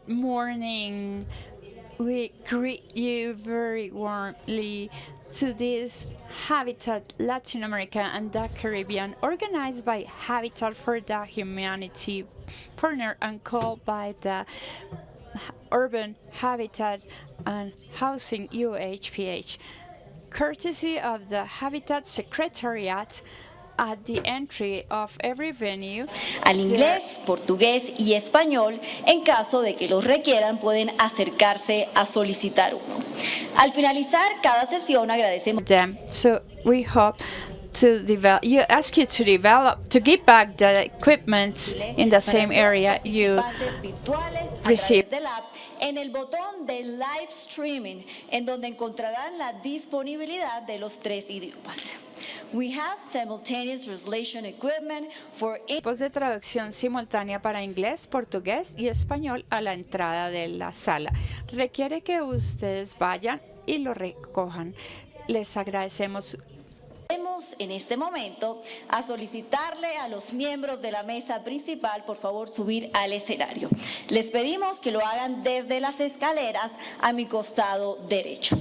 morning. We greet you very warmly to this Habitat Latin America and the Caribbean, organized by Habitat for the Humanity, partnered and called by the Urban Habitat and Housing UHPH, courtesy of the Habitat Secretariat. At the entry of every venue, al inglés, portugués y español. En caso de que los requieran, pueden acercarse a solicitar uno. Al finalizar cada sesión, agradecemos them. So we hope to develop. You ask you to give back the equipment in the same area you receive. del app en el botón de live streaming, en donde encontrarán la disponibilidad de los 3 idiomas. We have simultaneous translation equipment for Equipos de traducción simultánea para inglés, portugués y español a la entrada de la sala. Requiere que ustedes vayan y lo recojan. Les agradecemos. En este momento a solicitarle a los miembros de la mesa principal, por favor, subir al escenario. Les pedimos que lo hagan desde las escaleras a mi costado derecho.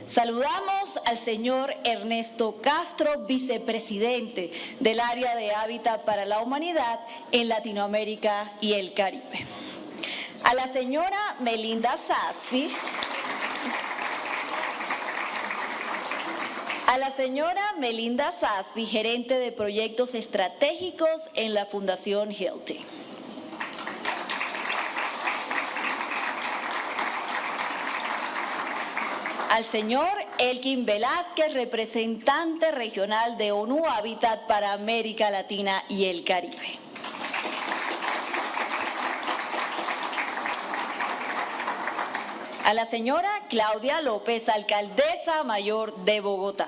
Saludamos al señor Ernesto Castro, vicepresidente del Área de Hábitat para la Humanidad en Latinoamérica y el Caribe. A la señora Melinda Sasfi. A la señora Melinda Sasfi, gerente de proyectos estratégicos en la Fundación Hilti. Al señor Elkin Velázquez, representante regional de ONU Habitat para América Latina y el Caribe. A la señora Claudia López, alcaldesa mayor de Bogotá.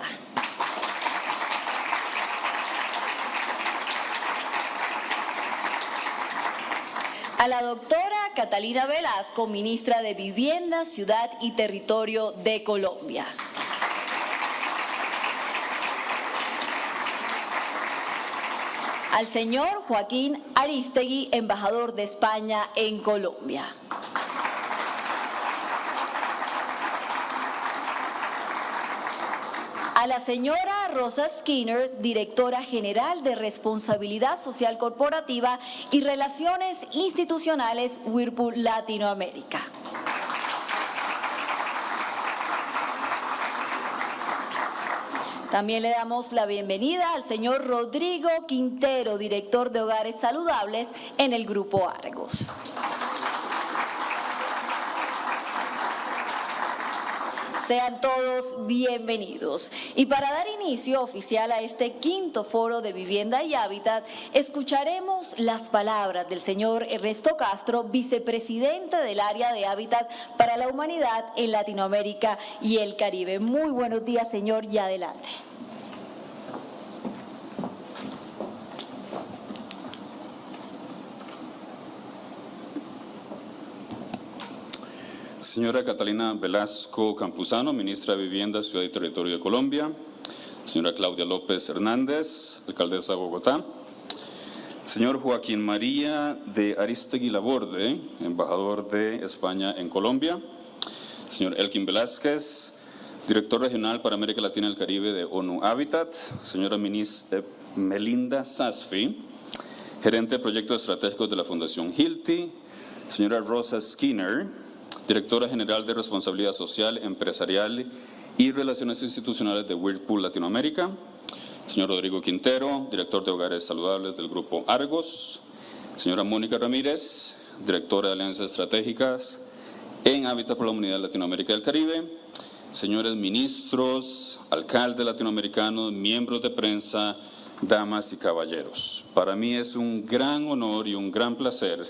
A la doctora Catalina Velasco, ministra de Vivienda, Ciudad y Territorio de Colombia. Al señor Joaquín Aristegui, embajador de España en Colombia. A la señora Rosa Skinner, directora general de Responsabilidad Social Corporativa y Relaciones Institucionales, Whirlpool Latinoamérica. También le damos la bienvenida al señor Rodrigo Quintero, director de Hogares Saludables en el Grupo Argos. Sean todos bienvenidos. Y para dar inicio oficial a este quinto foro de vivienda y hábitat, escucharemos las palabras del señor Ernesto Castro, vicepresidente del Área de Hábitat para la Humanidad en Latinoamérica y el Caribe. Muy buenos días, señor, y adelante. Señora Catalina Velasco Campuzano, ministra de Vivienda, Ciudad y Territorio de Colombia. Señora Claudia López Hernández, alcaldesa de Bogotá. Señor Joaquín María de Aristegui Laborde, embajador de España en Colombia. Señor Elkin Velázquez, director regional para América Latina y el Caribe de ONU Habitat. Señora Melinda Sasfi, gerente de proyectos estratégicos de la Fundación Hilti. Señora Rosa Skinner, directora general de Responsabilidad Social, Empresarial y Relaciones Institucionales de Whirlpool Latinoamérica. Señor Rodrigo Quintero, director de Hogares Saludables del Grupo Argos. Señora Mónica Ramírez, directora de Alianzas Estratégicas en Hábitat por la Humanidad Latinoamérica y el Caribe. Señores ministros, alcaldes latinoamericanos, miembros de prensa, damas y caballeros. Para mí es un gran honor y un gran placer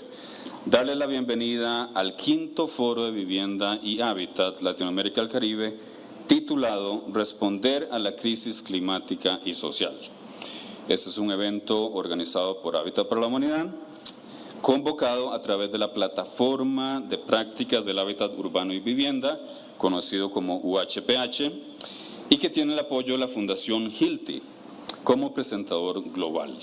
darle la bienvenida al quinto foro de vivienda y hábitat Latinoamérica y el Caribe, titulado Responder a la crisis climática y social. Este es un evento organizado por Hábitat para la Humanidad, convocado a través de la Plataforma de Prácticas del Hábitat Urbano y Vivienda, conocido como UHPH, y que tiene el apoyo de la Fundación Hilti como presentador global.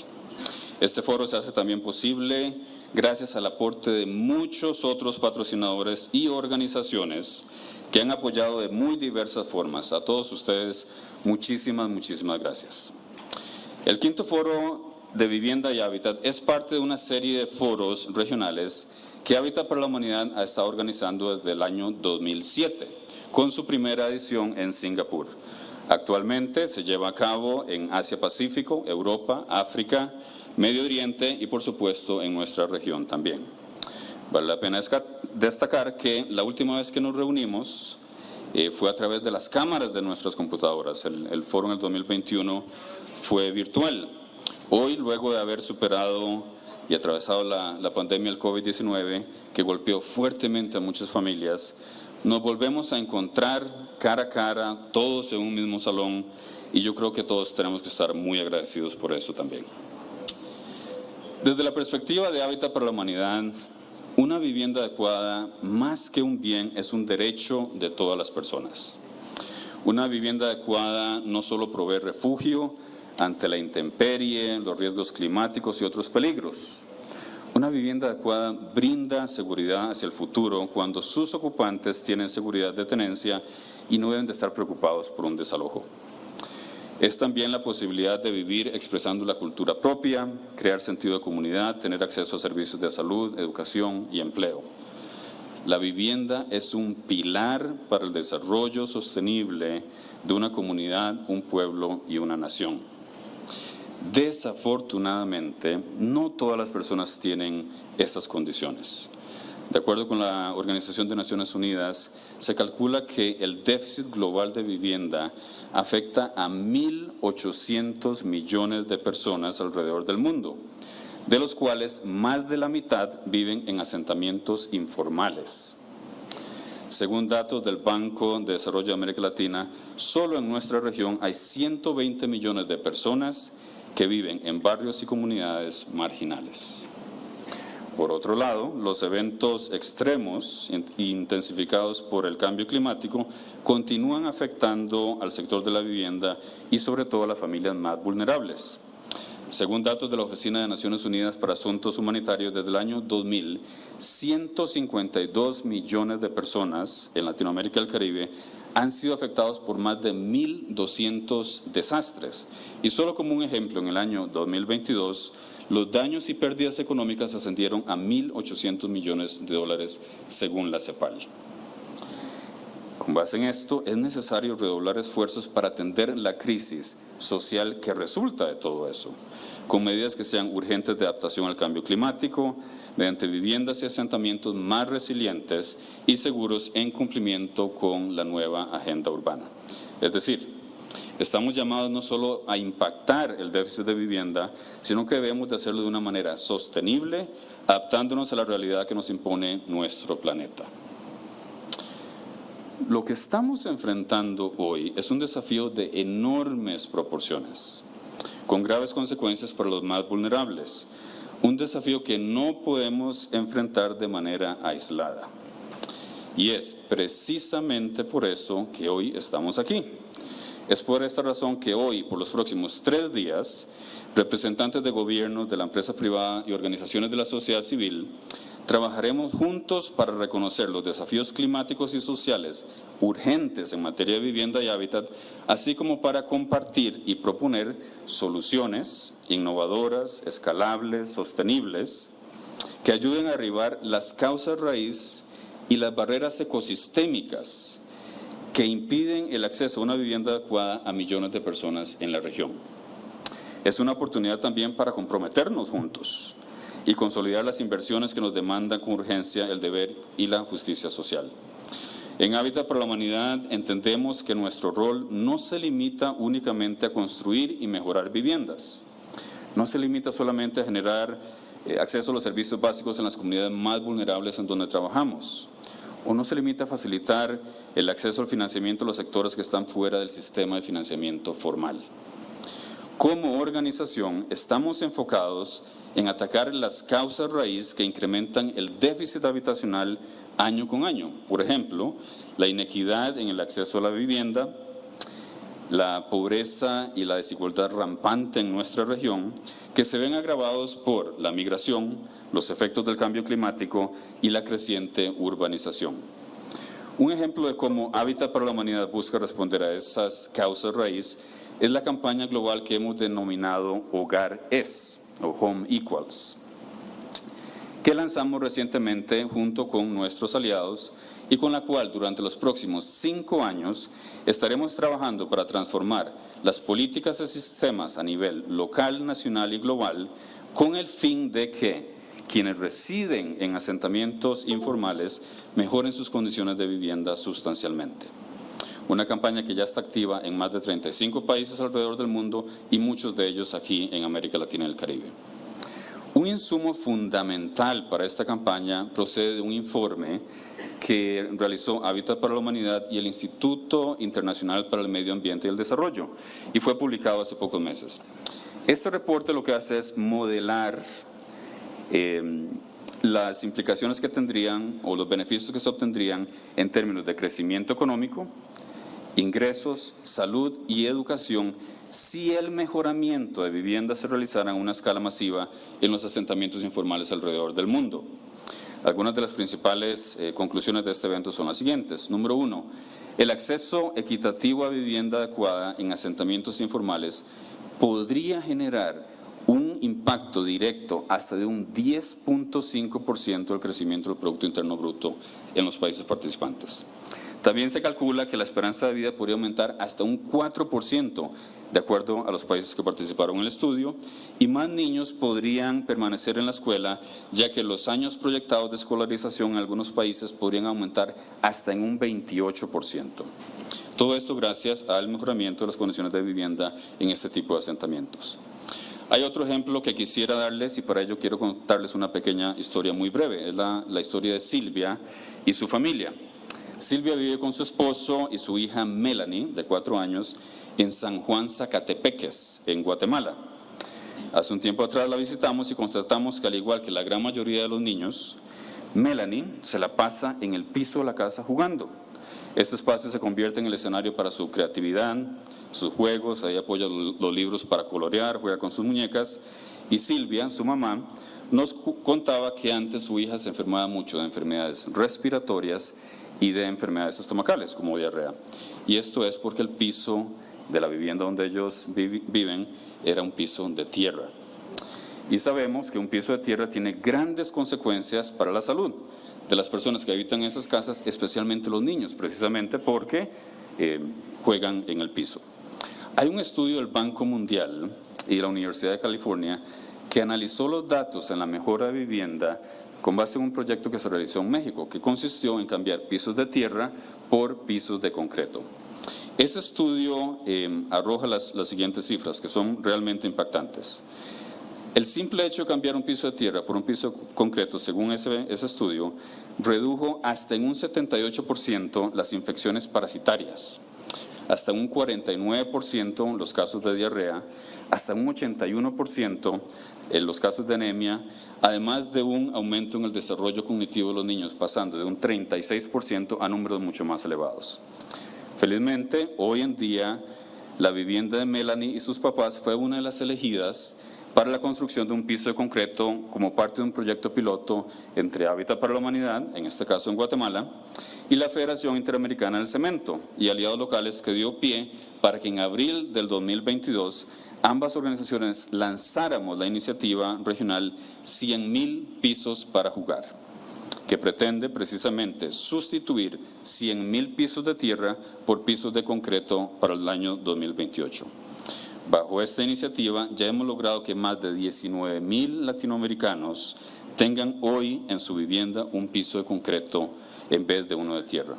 Este foro se hace también posible gracias al aporte de muchos otros patrocinadores y organizaciones que han apoyado de muy diversas formas. A todos ustedes, muchísimas gracias. El quinto foro de vivienda y hábitat es parte de una serie de foros regionales que Hábitat para la Humanidad ha estado organizando desde el año 2007, con su primera edición en Singapur. Actualmente se lleva a cabo en Asia-Pacífico, Europa, África, Medio Oriente y, por supuesto, en nuestra región también. Vale la pena destacar que la última vez que nos reunimos fue a través de las cámaras de nuestras computadoras. El foro en el 2021 fue virtual. Hoy, luego de haber superado y atravesado la pandemia del COVID-19, que golpeó fuertemente a muchas familias, nos volvemos a encontrar cara a cara, todos en un mismo salón, y yo creo que todos tenemos que estar muy agradecidos por eso también. Desde la perspectiva de Hábitat para la Humanidad, una vivienda adecuada, más que un bien, es un derecho de todas las personas. Una vivienda adecuada no solo provee refugio ante la intemperie, los riesgos climáticos y otros peligros. Una vivienda adecuada brinda seguridad hacia el futuro cuando sus ocupantes tienen seguridad de tenencia y no deben de estar preocupados por un desalojo. Es también la posibilidad de vivir expresando la cultura propia, crear sentido de comunidad, tener acceso a servicios de salud, educación y empleo. La vivienda es un pilar para el desarrollo sostenible de una comunidad, un pueblo y una nación. Desafortunadamente, no todas las personas tienen esas condiciones. De acuerdo con la Organización de Naciones Unidas, se calcula que el déficit global de vivienda afecta a 1.800 millones de personas alrededor del mundo, de los cuales más de la mitad viven en asentamientos informales. Según datos del Banco de Desarrollo de América Latina, solo en nuestra región hay 120 millones de personas que viven en barrios y comunidades marginales. Por otro lado, los eventos extremos intensificados por el cambio climático continúan afectando al sector de la vivienda y sobre todo a las familias más vulnerables. Según datos de la Oficina de Naciones Unidas para Asuntos Humanitarios, desde el año 2000, 152 millones de personas en Latinoamérica y el Caribe han sido afectados por más de 1.200 desastres. Y solo como un ejemplo, en el año 2022, los daños y pérdidas económicas ascendieron a 1.800 millones de dólares, según la CEPAL. Con base en esto, es necesario redoblar esfuerzos para atender la crisis social que resulta de todo eso, con medidas que sean urgentes de adaptación al cambio climático, mediante viviendas y asentamientos más resilientes y seguros en cumplimiento con la nueva agenda urbana. Es decir, estamos llamados no solo a impactar el déficit de vivienda, sino que debemos de hacerlo de una manera sostenible, adaptándonos a la realidad que nos impone nuestro planeta. Lo que estamos enfrentando hoy es un desafío de enormes proporciones, con graves consecuencias para los más vulnerables. Un desafío que no podemos enfrentar de manera aislada. Y es precisamente por eso que hoy estamos aquí. Es por esta razón que hoy, por los próximos 3 días, representantes de gobiernos, de la empresa privada y organizaciones de la sociedad civil, trabajaremos juntos para reconocer los desafíos climáticos y sociales urgentes en materia de vivienda y hábitat, así como para compartir y proponer soluciones innovadoras, escalables, sostenibles, que ayuden a derribar las causas raíz y las barreras ecosistémicas que impiden el acceso a una vivienda adecuada a millones de personas en la región. Es una oportunidad también para comprometernos juntos y consolidar las inversiones que nos demandan con urgencia el deber y la justicia social. En Hábitat para la Humanidad entendemos que nuestro rol no se limita únicamente a construir y mejorar viviendas. No se limita solamente a generar acceso a los servicios básicos en las comunidades más vulnerables en donde trabajamos. O no se limita a facilitar el acceso al financiamiento de los sectores que están fuera del sistema de financiamiento formal. Como organización, estamos enfocados en atacar las causas raíz que incrementan el déficit habitacional año con año. Por ejemplo, la inequidad en el acceso a la vivienda, la pobreza y la desigualdad rampante en nuestra región, que se ven agravados por la migración, los efectos del cambio climático y la creciente urbanización. Un ejemplo de cómo Hábitat para la Humanidad busca responder a esas causas raíz es la campaña global que hemos denominado Hogar Es, o Home Equals, que lanzamos recientemente junto con nuestros aliados y con la cual durante los próximos 5 años estaremos trabajando para transformar las políticas y sistemas a nivel local, nacional y global con el fin de que quienes residen en asentamientos informales mejoren sus condiciones de vivienda sustancialmente. Una campaña que ya está activa en más de 35 países alrededor del mundo y muchos de ellos aquí en América Latina y el Caribe. Un insumo fundamental para esta campaña procede de un informe que realizó Hábitat para la Humanidad y el Instituto Internacional para el Medio Ambiente y el Desarrollo, y fue publicado hace pocos meses. Este reporte lo que hace es modelar las implicaciones que tendrían o los beneficios que se obtendrían en términos de crecimiento económico, ingresos, salud y educación si el mejoramiento de vivienda se realizara a una escala masiva en los asentamientos informales alrededor del mundo. Algunas de las principales conclusiones de este evento son las siguientes. Número 1, el acceso equitativo a vivienda adecuada en asentamientos informales podría generar un impacto directo hasta de un 10.5% del crecimiento del Producto Interno Bruto en los países participantes. También se calcula que la esperanza de vida podría aumentar hasta un 4%, de acuerdo a los países que participaron en el estudio, y más niños podrían permanecer en la escuela, ya que los años proyectados de escolarización en algunos países podrían aumentar hasta en un 28%. Todo esto gracias al mejoramiento de las condiciones de vivienda en este tipo de asentamientos. Hay otro ejemplo que quisiera darles y para ello quiero contarles una pequeña historia muy breve. Es la historia de Silvia y su familia. Silvia vive con su esposo y su hija Melanie, de 4 años, en San Juan, Zacatepeques, en Guatemala. Hace un tiempo atrás la visitamos y constatamos que al igual que la gran mayoría de los niños, Melanie se la pasa en el piso de la casa jugando. Este espacio se convierte en el escenario para su creatividad, sus juegos, ahí apoya los libros para colorear, juega con sus muñecas. Y Silvia, su mamá, nos contaba que antes su hija se enfermaba mucho de enfermedades respiratorias y de enfermedades estomacales, como diarrea. Y esto es porque el piso de la vivienda donde ellos viven era un piso de tierra. Y sabemos que un piso de tierra tiene grandes consecuencias para la salud de las personas que habitan en esas casas, especialmente los niños, precisamente porque juegan en el piso. Hay un estudio del Banco Mundial y la Universidad de California que analizó los datos en la mejora de vivienda con base en un proyecto que se realizó en México, que consistió en cambiar pisos de tierra por pisos de concreto. Ese estudio arroja las siguientes cifras, que son realmente impactantes. El simple hecho de cambiar un piso de tierra por un piso de concreto, según ese estudio, redujo hasta en un 78% las infecciones parasitarias, hasta un 49% los casos de diarrea, hasta un 81% en los casos de anemia, además de un aumento en el desarrollo cognitivo de los niños, pasando de un 36% a números mucho más elevados. Felizmente, hoy en día, la vivienda de Melanie y sus papás fue una de las elegidas para la construcción de un piso de concreto como parte de un proyecto piloto entre Hábitat para la Humanidad, en este caso en Guatemala, y la Federación Interamericana del Cemento y aliados locales, que dio pie para que en abril del 2022 ambas organizaciones lanzáramos la iniciativa regional 100.000 pisos para jugar, que pretende precisamente sustituir 100.000 pisos de tierra por pisos de concreto para el año 2028. Bajo esta iniciativa ya hemos logrado que más de 19.000 latinoamericanos tengan hoy en su vivienda un piso de concreto en vez de uno de tierra.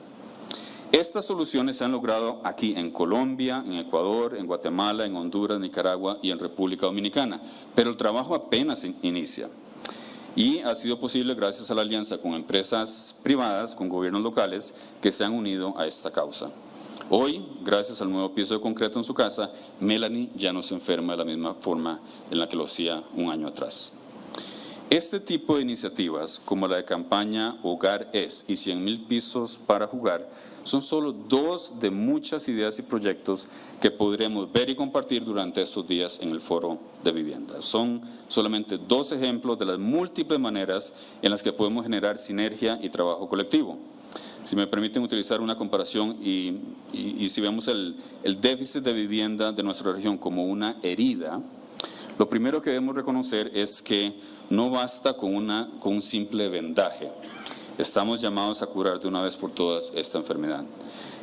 Estas soluciones se han logrado aquí en Colombia, en Ecuador, en Guatemala, en Honduras, Nicaragua y en República Dominicana, pero el trabajo apenas inicia. Y ha sido posible gracias a la alianza con empresas privadas, con gobiernos locales que se han unido a esta causa. Hoy, gracias al nuevo piso de concreto en su casa, Melanie ya no se enferma de la misma forma en la que lo hacía un año atrás. Este tipo de iniciativas, como la de campaña Hogar Es y 100.000 pisos para jugar, son solo dos de muchas ideas y proyectos que podremos ver y compartir durante estos días en el Foro de Vivienda. Son solamente dos ejemplos de las múltiples maneras en las que podemos generar sinergia y trabajo colectivo. Si me permiten utilizar una comparación y si vemos el déficit de vivienda de nuestra región como una herida, lo primero que debemos reconocer es que no basta con un simple vendaje. Estamos llamados a curar de una vez por todas esta enfermedad.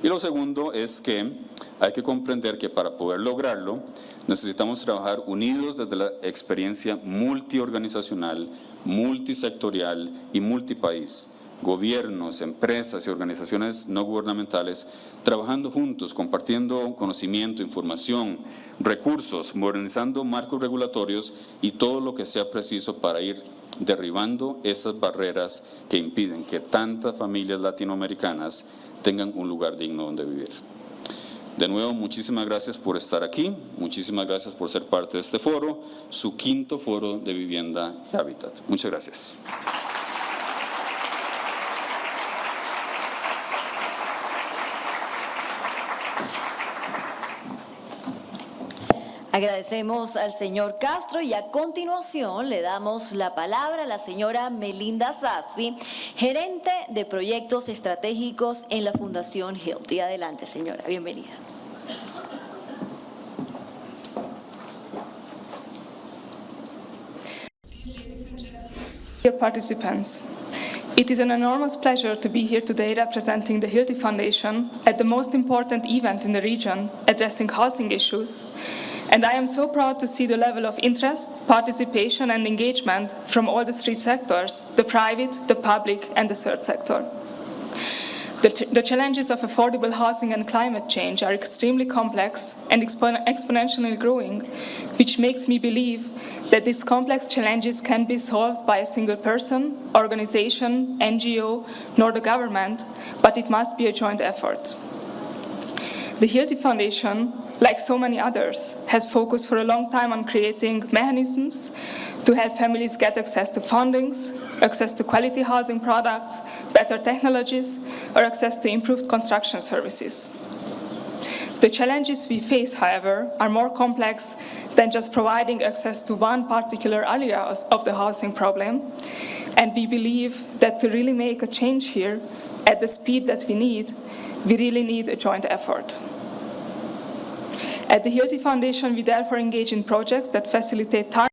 Y lo segundo es que hay que comprender que para poder lograrlo necesitamos trabajar unidos desde la experiencia multiorganizacional, multisectorial y multipaís. Gobiernos, empresas y organizaciones no gubernamentales trabajando juntos, compartiendo conocimiento, información, recursos, modernizando marcos regulatorios y todo lo que sea preciso para ir derribando esas barreras que impiden que tantas familias latinoamericanas tengan un lugar digno donde vivir. De nuevo, muchísimas gracias por estar aquí, muchísimas gracias por ser parte de este foro, su quinto foro de vivienda y hábitat. Muchas gracias. Agradecemos al señor Castro y a continuación le damos la palabra a la señora Melinda Sasfi, gerente de proyectos estratégicos en la Fundación Healthy. Adelante, señora, bienvenida. Dear participants, it is an enormous pleasure to be here today representing the Healthy Foundation at the most important event in the region addressing housing issues. And I am so proud to see the level of interest, participation and engagement from all the three sectors, the private, the public and the third sector. The challenges of affordable housing and climate change are extremely complex and exponentially growing, which makes me believe that these complex challenges can be solved by a single person, organization, NGO, nor the government, but it must be a joint effort. The Healthy Foundation, like so many others, has focused for a long time on creating mechanisms to help families get access to fundings, access to quality housing products, better technologies, or access to improved construction services. The challenges we face, however, are more complex than just providing access to one particular area of the housing problem, and we believe that to really make a change here at the speed that we really need a joint effort. At the Healthy Foundation, we therefore engage in projects that facilitate targeted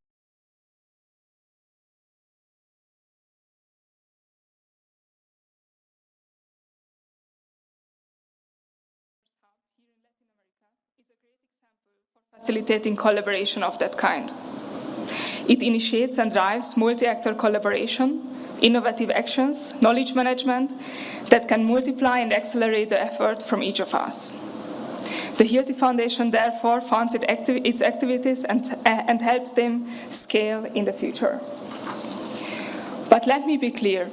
facilitating collaboration of that kind. It initiates and drives multi-actor collaboration, innovative actions, knowledge management that can multiply and accelerate the effort from each of us. The Healthy Foundation therefore funds its activities and helps them scale in the future. But let me be clear,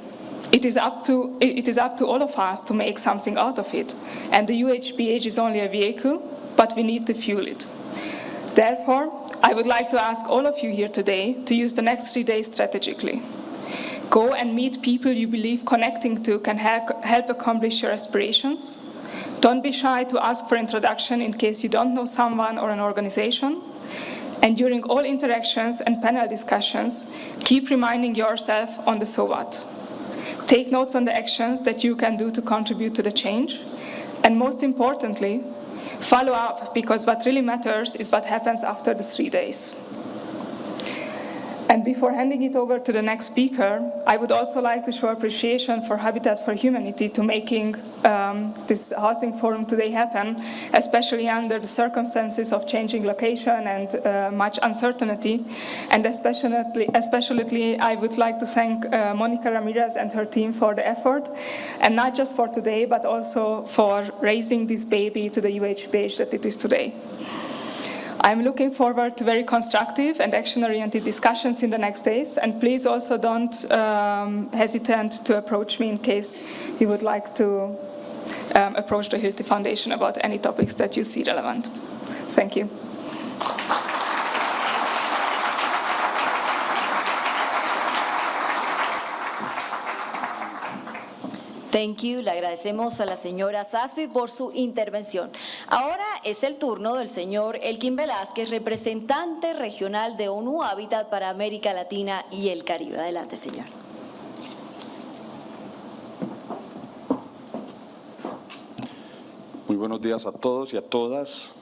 it is up to all of us to make something out of it, and the UHBH is only a vehicle, but we need to fuel it. Therefore, I would like to ask all of you here today to use the next 3 days strategically. Go and meet people you believe connecting to can help accomplish your aspirations. Don't be shy to ask for introduction in case you don't know someone or an organization. And during all interactions and panel discussions, keep reminding yourself on the so what. Take notes on the actions that you can do to contribute to the change. And most importantly, follow up, because what really matters is what happens after the 3 days. And before handing it over to the next speaker, I would also like to show appreciation for Habitat for Humanity to making this housing forum today happen, especially under the circumstances of changing location and much uncertainty. And especially I would like to thank Monica Ramirez and her team for the effort, and not just for today, but also for raising this baby to the UHBH that it is today. I'm looking forward to very constructive and action-oriented discussions in the next days, and please also don't hesitate to approach me in case you would like to approach the Healthy Foundation about any topics that you see relevant. Thank you. Thank you. Le agradecemos a la señora Sasfi por su intervención. Ahora es el turno del señor Elkin Velázquez, representante regional de ONU Habitat para América Latina y el Caribe. Adelante, señor. Muy buenos días a todos y a todas.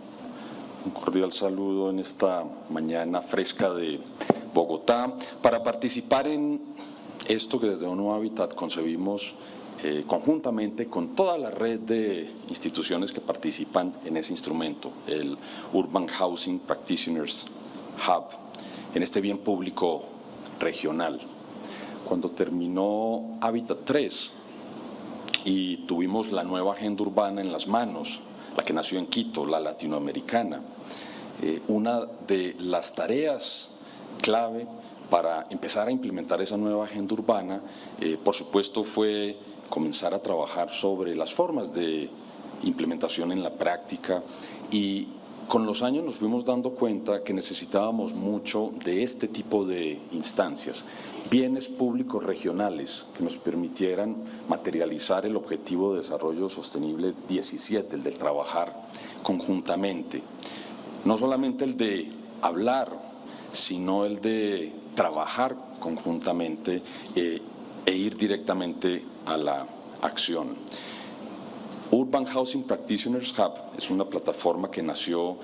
Un cordial saludo en esta mañana fresca de Bogotá para participar en esto que desde ONU Habitat concebimos conjuntamente con toda la red de instituciones que participan en ese instrumento, el Urban Housing Practitioners Hub, en este bien público regional. Cuando terminó Habitat 3 y tuvimos la nueva agenda urbana en las manos, la que nació en Quito, la latinoamericana, una de las tareas clave para empezar a implementar esa nueva agenda urbana, por supuesto, fue comenzar a trabajar sobre las formas de implementación en la práctica, y con los años nos fuimos dando cuenta que necesitábamos mucho de este tipo de instancias, bienes públicos regionales que nos permitieran materializar el Objetivo de Desarrollo Sostenible 17, el de trabajar conjuntamente. No solamente el de hablar, sino el de trabajar conjuntamente e ir directamente a la acción. Urban Housing Practitioners Hub es una plataforma que nació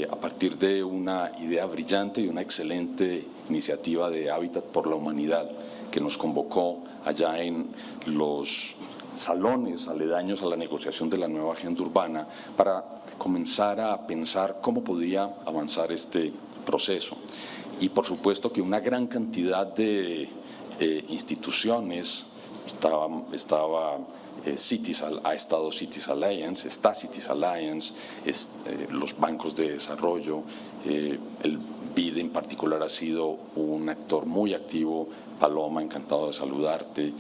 a partir de una idea brillante y una excelente iniciativa de Hábitat por la Humanidad, que nos convocó allá en los salones aledaños a la negociación de la nueva agenda urbana para comenzar a pensar cómo podía avanzar este proceso. Y por supuesto que una gran cantidad de instituciones, ha estado Cities Alliance, está Cities Alliance, los bancos de desarrollo, el BID en particular ha sido un actor muy activo. Paloma, encantado de saludarte.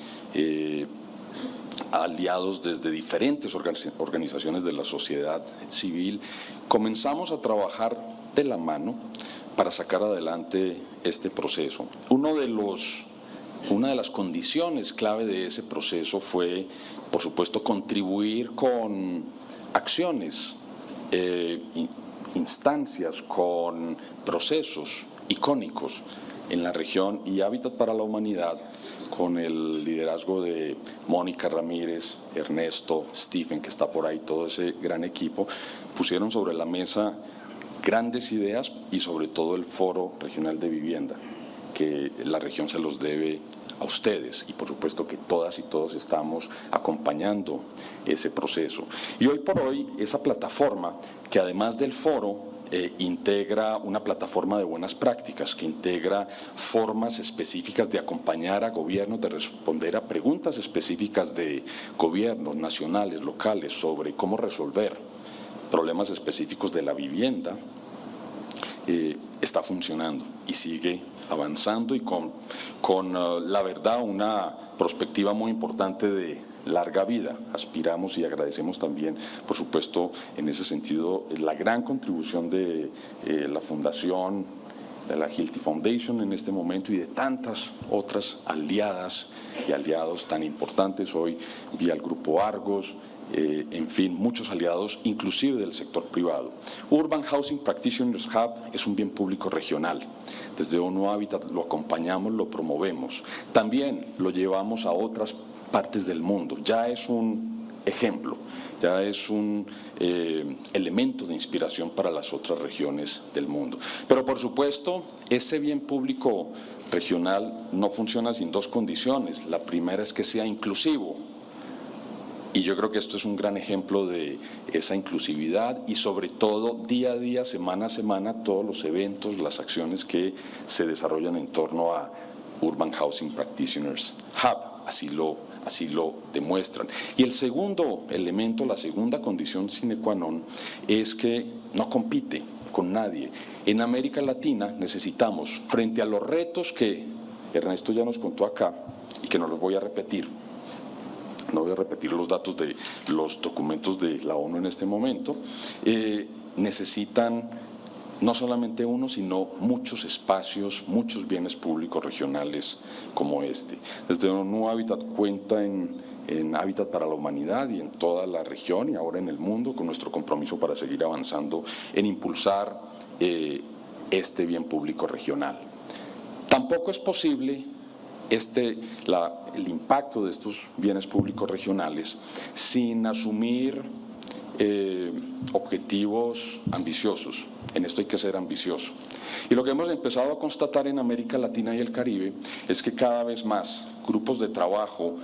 Aliados desde diferentes organizaciones de la sociedad civil, comenzamos a trabajar de la mano para sacar adelante este proceso. Una de las condiciones clave de ese proceso fue, por supuesto, contribuir con acciones, instancias, con procesos icónicos en la región, y Hábitat para la Humanidad, con el liderazgo de Mónica Ramírez, Ernesto, Stephen, que está por ahí, todo ese gran equipo, pusieron sobre la mesa grandes ideas y sobre todo el Foro Regional de Vivienda, que la región se los debe a ustedes, y por supuesto que todas y todos estamos acompañando ese proceso. Y hoy por hoy esa plataforma, que además del foro integra una plataforma de buenas prácticas, que integra formas específicas de acompañar a gobiernos, de responder a preguntas específicas de gobiernos nacionales, locales, sobre cómo resolver problemas específicos de la vivienda, está funcionando y sigue avanzando, y con la verdad una perspectiva muy importante de larga vida. Aspiramos y agradecemos también, por supuesto, en ese sentido, la gran contribución de la Fundación, de la Hilti Foundation en este momento, y de tantas otras aliadas y aliados tan importantes hoy, vía el Grupo Argos, en fin, muchos aliados, inclusive del sector privado. Urban Housing Practitioners Hub es un bien público regional. Desde ONU Habitat lo acompañamos, lo promovemos. También lo llevamos a otras partes del mundo. Ya es un ejemplo, ya es un elemento de inspiración para las otras regiones del mundo. Pero por supuesto, ese bien público regional no funciona sin dos condiciones. La primera es que sea inclusivo. Y yo creo que esto es un gran ejemplo de esa inclusividad, y sobre todo día a día, semana a semana, todos los eventos, las acciones que se desarrollan en torno a Urban Housing Practitioners Hub, así lo demuestran. Y el segundo elemento, la segunda condición sine qua non, es que no compite con nadie. En América Latina necesitamos, frente a los retos que Ernesto ya nos contó acá, y que no los voy a repetir, no voy a repetir los datos de los documentos de la ONU en este momento, necesitan no solamente uno, sino muchos espacios, muchos bienes públicos regionales como este. Desde ONU Habitat cuenta en en Hábitat para la Humanidad y en toda la región y ahora en el mundo, con nuestro compromiso para seguir avanzando en impulsar este bien público regional. Tampoco es posible el impacto de estos bienes públicos regionales sin asumir objetivos ambiciosos. En esto hay que ser ambicioso. Y lo que hemos empezado a constatar en América Latina y el Caribe es que cada vez más grupos de trabajo,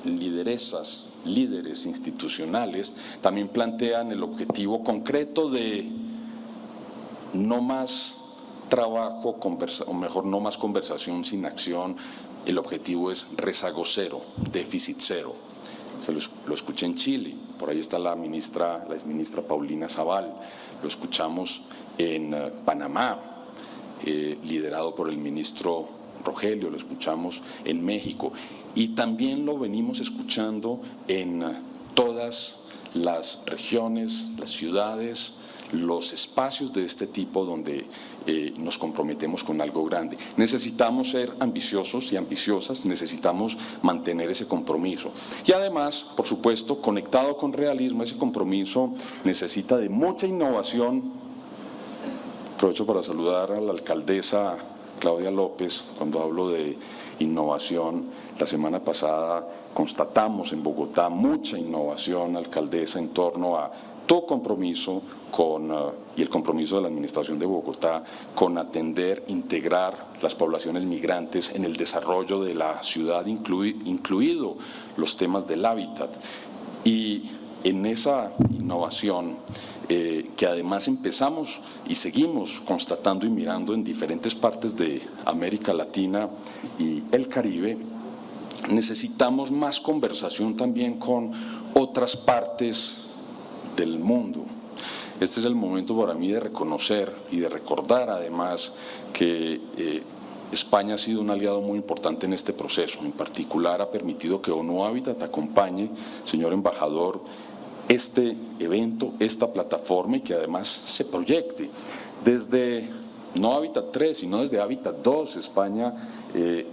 líderes institucionales, también plantean el objetivo concreto de no más trabajo, o mejor, no más conversación sin acción. El objetivo es rezago cero, déficit cero. Lo escuché en Chile, por ahí está la exministra Paulina Zabal, lo escuchamos en Panamá, liderado por el ministro Rogelio, lo escuchamos en México y también lo venimos escuchando en todas las regiones, las ciudades, los espacios de este tipo donde nos comprometemos con algo grande. Necesitamos ser ambiciosos y ambiciosas, necesitamos mantener ese compromiso. Y además, por supuesto, conectado con realismo, ese compromiso necesita de mucha innovación. Aprovecho para saludar a la alcaldesa Claudia López. Cuando hablo de innovación, la semana pasada constatamos en Bogotá mucha innovación, alcaldesa, en torno a tu compromiso y el compromiso de la Administración de Bogotá con atender, integrar las poblaciones migrantes en el desarrollo de la ciudad, incluido los temas del hábitat. Y en esa innovación, que además empezamos y seguimos constatando y mirando en diferentes partes de América Latina y el Caribe, necesitamos más conversación también con otras partes del mundo. Este es el momento para mí de reconocer y de recordar además que España ha sido un aliado muy importante en este proceso. En particular ha permitido que ONU Hábitat acompañe, señor embajador, este evento, esta plataforma y que además se proyecte. Desde no Hábitat 3, sino desde Hábitat 2, España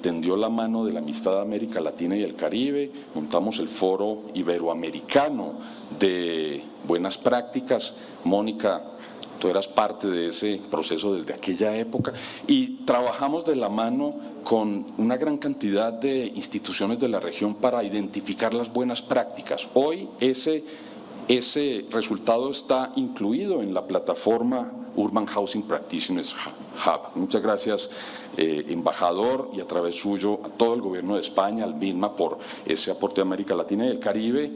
tendió la mano de la amistad de América Latina y el Caribe, montamos el Foro Iberoamericano de Buenas Prácticas. Mónica, tú eras parte de ese proceso desde aquella época y trabajamos de la mano con una gran cantidad de instituciones de la región para identificar las buenas prácticas. Hoy ese resultado está incluido en la plataforma Urban Housing Practitioners Hub. Muchas gracias, embajador, y a través suyo a todo el gobierno de España, al MINMA, por ese aporte a América Latina y el Caribe.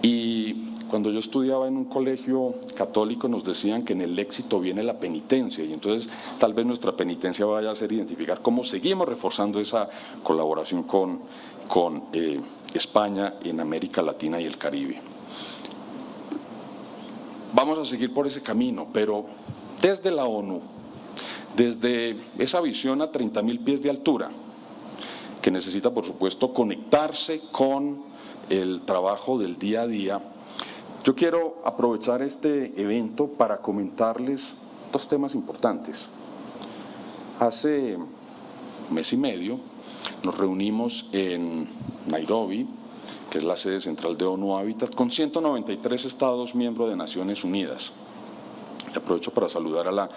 Y cuando yo estudiaba en un colegio católico nos decían que en el éxito viene la penitencia, y entonces tal vez nuestra penitencia vaya a ser identificar cómo seguimos reforzando esa colaboración con España en América Latina y el Caribe. Vamos a seguir por ese camino, pero desde la ONU, desde esa visión a 30.000 pies de altura, que necesita, por supuesto, conectarse con el trabajo del día a día, yo quiero aprovechar este evento para comentarles dos temas importantes. Hace un mes y medio nos reunimos en Nairobi, que es la sede central de ONU Hábitat, con 193 estados miembros de Naciones Unidas. Y aprovecho para saludar a la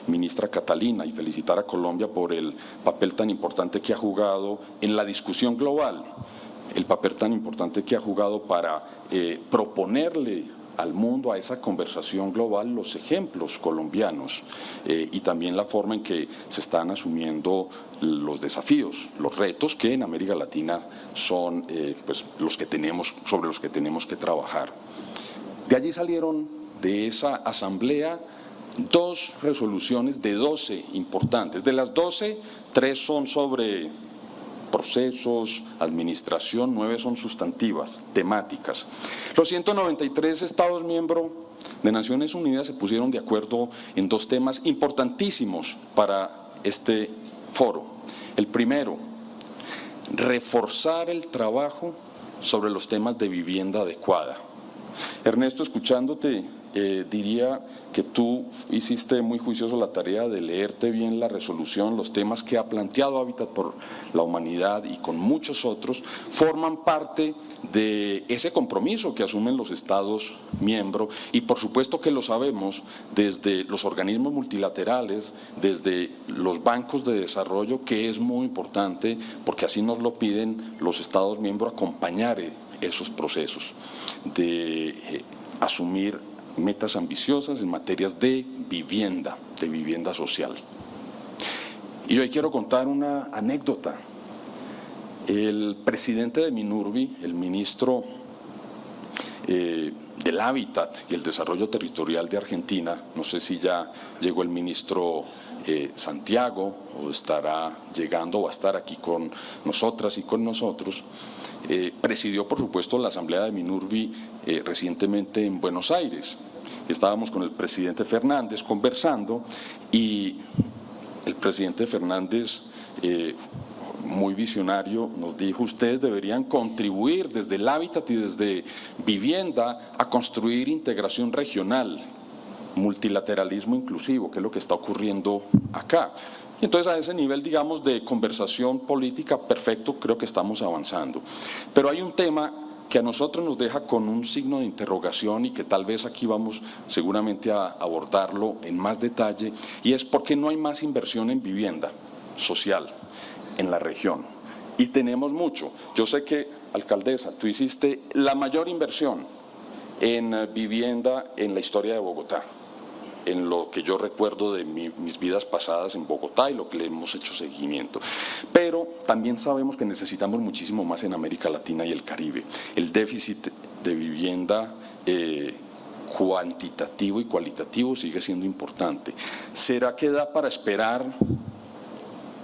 ministra Catalina y felicitar a Colombia por el papel tan importante que ha jugado en la discusión global, el papel tan importante que ha jugado para proponerle al mundo, a esa conversación global, los ejemplos colombianos y también la forma en que se están asumiendo los desafíos, los retos que en América Latina son sobre los que tenemos que trabajar. De allí salieron, de esa asamblea, 2 resoluciones de 12 importantes. De las 12, 3 son sobre procesos, administración, 9 son sustantivas, temáticas. Los 193 Estados miembros de Naciones Unidas se pusieron de acuerdo en 2 temas importantísimos para este foro. El primero, reforzar el trabajo sobre los temas de vivienda adecuada. Ernesto, escuchándote diría que tú hiciste muy juicioso la tarea de leerte bien la resolución, los temas que ha planteado Hábitat por la Humanidad y con muchos otros forman parte de ese compromiso que asumen los Estados miembros y por supuesto que lo sabemos desde los organismos multilaterales, desde los bancos de desarrollo, que es muy importante porque así nos lo piden los Estados miembros, acompañar esos procesos de asumir metas ambiciosas en materias de vivienda social. Y hoy quiero contar una anécdota. El presidente de Minurbi, el ministro del Hábitat y el Desarrollo Territorial de Argentina, no sé si ya llegó el ministro Santiago o estará llegando o va a estar aquí con nosotras y con nosotros, presidió por supuesto la asamblea de Minurbi recientemente en Buenos Aires. Estábamos con el presidente Fernández conversando y el presidente Fernández, muy visionario, nos dijo: ustedes deberían contribuir desde el hábitat y desde vivienda a construir integración regional, multilateralismo inclusivo, que es lo que está ocurriendo acá. Y entonces a ese nivel, digamos, de conversación política, perfecto, creo que estamos avanzando. Pero hay un tema que a nosotros nos deja con un signo de interrogación y que tal vez aquí vamos seguramente a abordarlo en más detalle, y es por qué no hay más inversión en vivienda social en la región. Y tenemos mucho. Yo sé que, alcaldesa, tú hiciste la mayor inversión en vivienda en la historia de Bogotá, en lo que yo recuerdo de mis vidas pasadas en Bogotá y lo que le hemos hecho seguimiento. Pero también sabemos que necesitamos muchísimo más en América Latina y el Caribe. El déficit de vivienda cuantitativo y cualitativo sigue siendo importante. ¿Será que da para esperar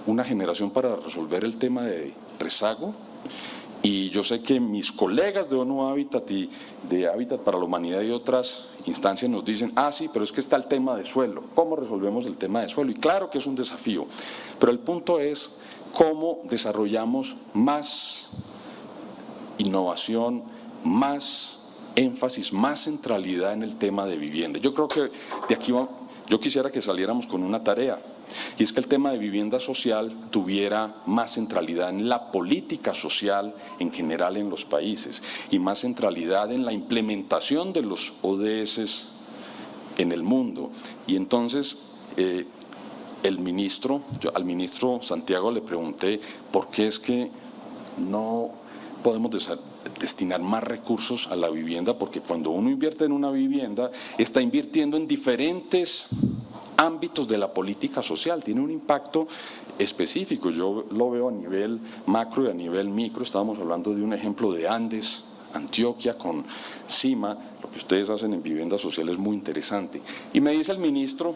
una generación para resolver el tema de rezago? Y yo sé que mis colegas de ONU Hábitat y de Hábitat para la Humanidad y otras instancias nos dicen: sí, pero es que está el tema de suelo. ¿Cómo resolvemos el tema de suelo? Y claro que es un desafío, pero el punto es cómo desarrollamos más innovación, más énfasis, más centralidad en el tema de vivienda. Yo creo que de aquí yo quisiera que saliéramos con una tarea, y es que el tema de vivienda social tuviera más centralidad en la política social en general en los países y más centralidad en la implementación de los ODS en el mundo. Y entonces al ministro Santiago le pregunté por qué es que no podemos destinar más recursos a la vivienda, porque cuando uno invierte en una vivienda está invirtiendo en diferentes ámbitos de la política social, tiene un impacto específico. Yo lo veo a nivel macro y a nivel micro. Estábamos hablando de un ejemplo de Andes, Antioquia, con CIMA. Lo que ustedes hacen en vivienda social es muy interesante. Y me dice el ministro,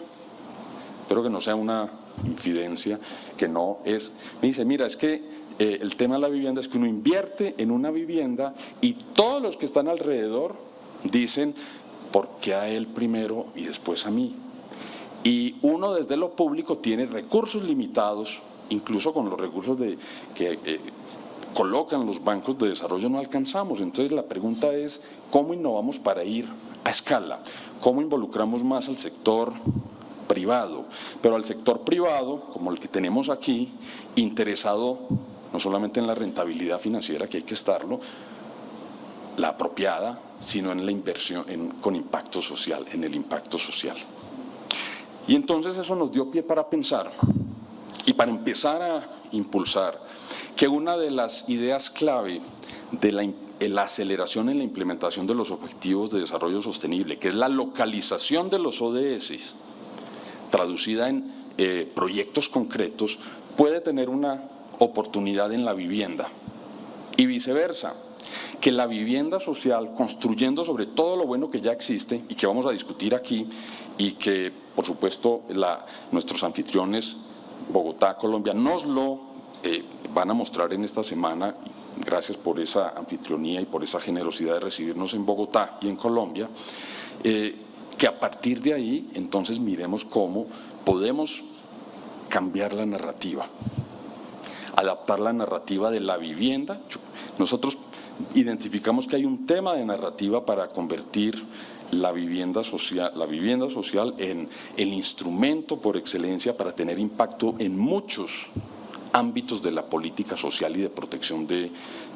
espero que no sea una infidencia, que no es, me dice: mira, es que el tema de la vivienda es que uno invierte en una vivienda y todos los que están alrededor dicen: ¿por qué a él primero y después a mí? Y uno desde lo público tiene recursos limitados, incluso con los recursos que colocan los bancos de desarrollo no alcanzamos. Entonces la pregunta es: ¿cómo innovamos para ir a escala? ¿Cómo involucramos más al sector privado? Pero al sector privado, como el que tenemos aquí, interesado no solamente en la rentabilidad financiera, que hay que estarlo, la apropiada, sino en la inversión con impacto social, en el impacto social. Y entonces eso nos dio pie para pensar y para empezar a impulsar que una de las ideas clave de la aceleración en la implementación de los objetivos de desarrollo sostenible, que es la localización de los ODS, traducida en proyectos concretos, puede tener una oportunidad en la vivienda y viceversa, que la vivienda social, construyendo sobre todo lo bueno que ya existe y que vamos a discutir aquí y que por supuesto nuestros anfitriones Bogotá, Colombia, nos lo van a mostrar en esta semana. Gracias por esa anfitrionía y por esa generosidad de recibirnos en Bogotá y en Colombia, que a partir de ahí entonces miremos cómo podemos cambiar la narrativa, adaptar la narrativa de la vivienda. Nosotros identificamos que hay un tema de narrativa para convertir la vivienda social en el instrumento por excelencia para tener impacto en muchos ámbitos de la política social y de protección de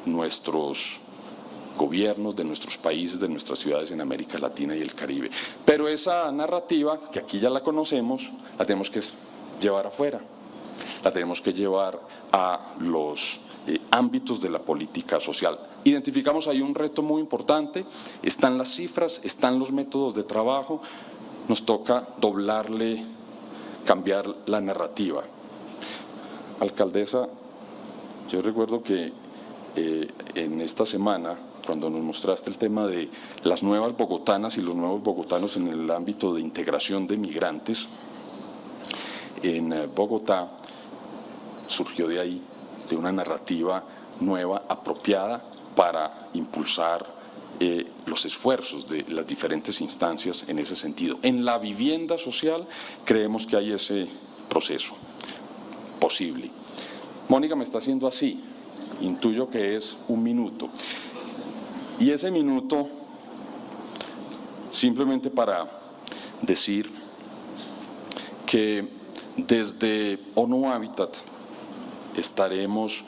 nuestros gobiernos, de nuestros países, de nuestras ciudades en América Latina y el Caribe. Pero esa narrativa, que aquí ya la conocemos, la tenemos que llevar afuera, la tenemos que llevar a los ámbitos de la política social. Identificamos ahí un reto muy importante, están las cifras, están los métodos de trabajo, nos toca doblarle, cambiar la narrativa. Alcaldesa, yo recuerdo que en esta semana, cuando nos mostraste el tema de las nuevas bogotanas y los nuevos bogotanos en el ámbito de integración de migrantes, en Bogotá surgió de ahí, de una narrativa nueva, apropiada para impulsar los esfuerzos de las diferentes instancias en ese sentido. En la vivienda social creemos que hay ese proceso posible. Mónica me está haciendo así, intuyo que es 1 minuto. Y ese minuto, simplemente para decir que desde ONU Habitat estaremos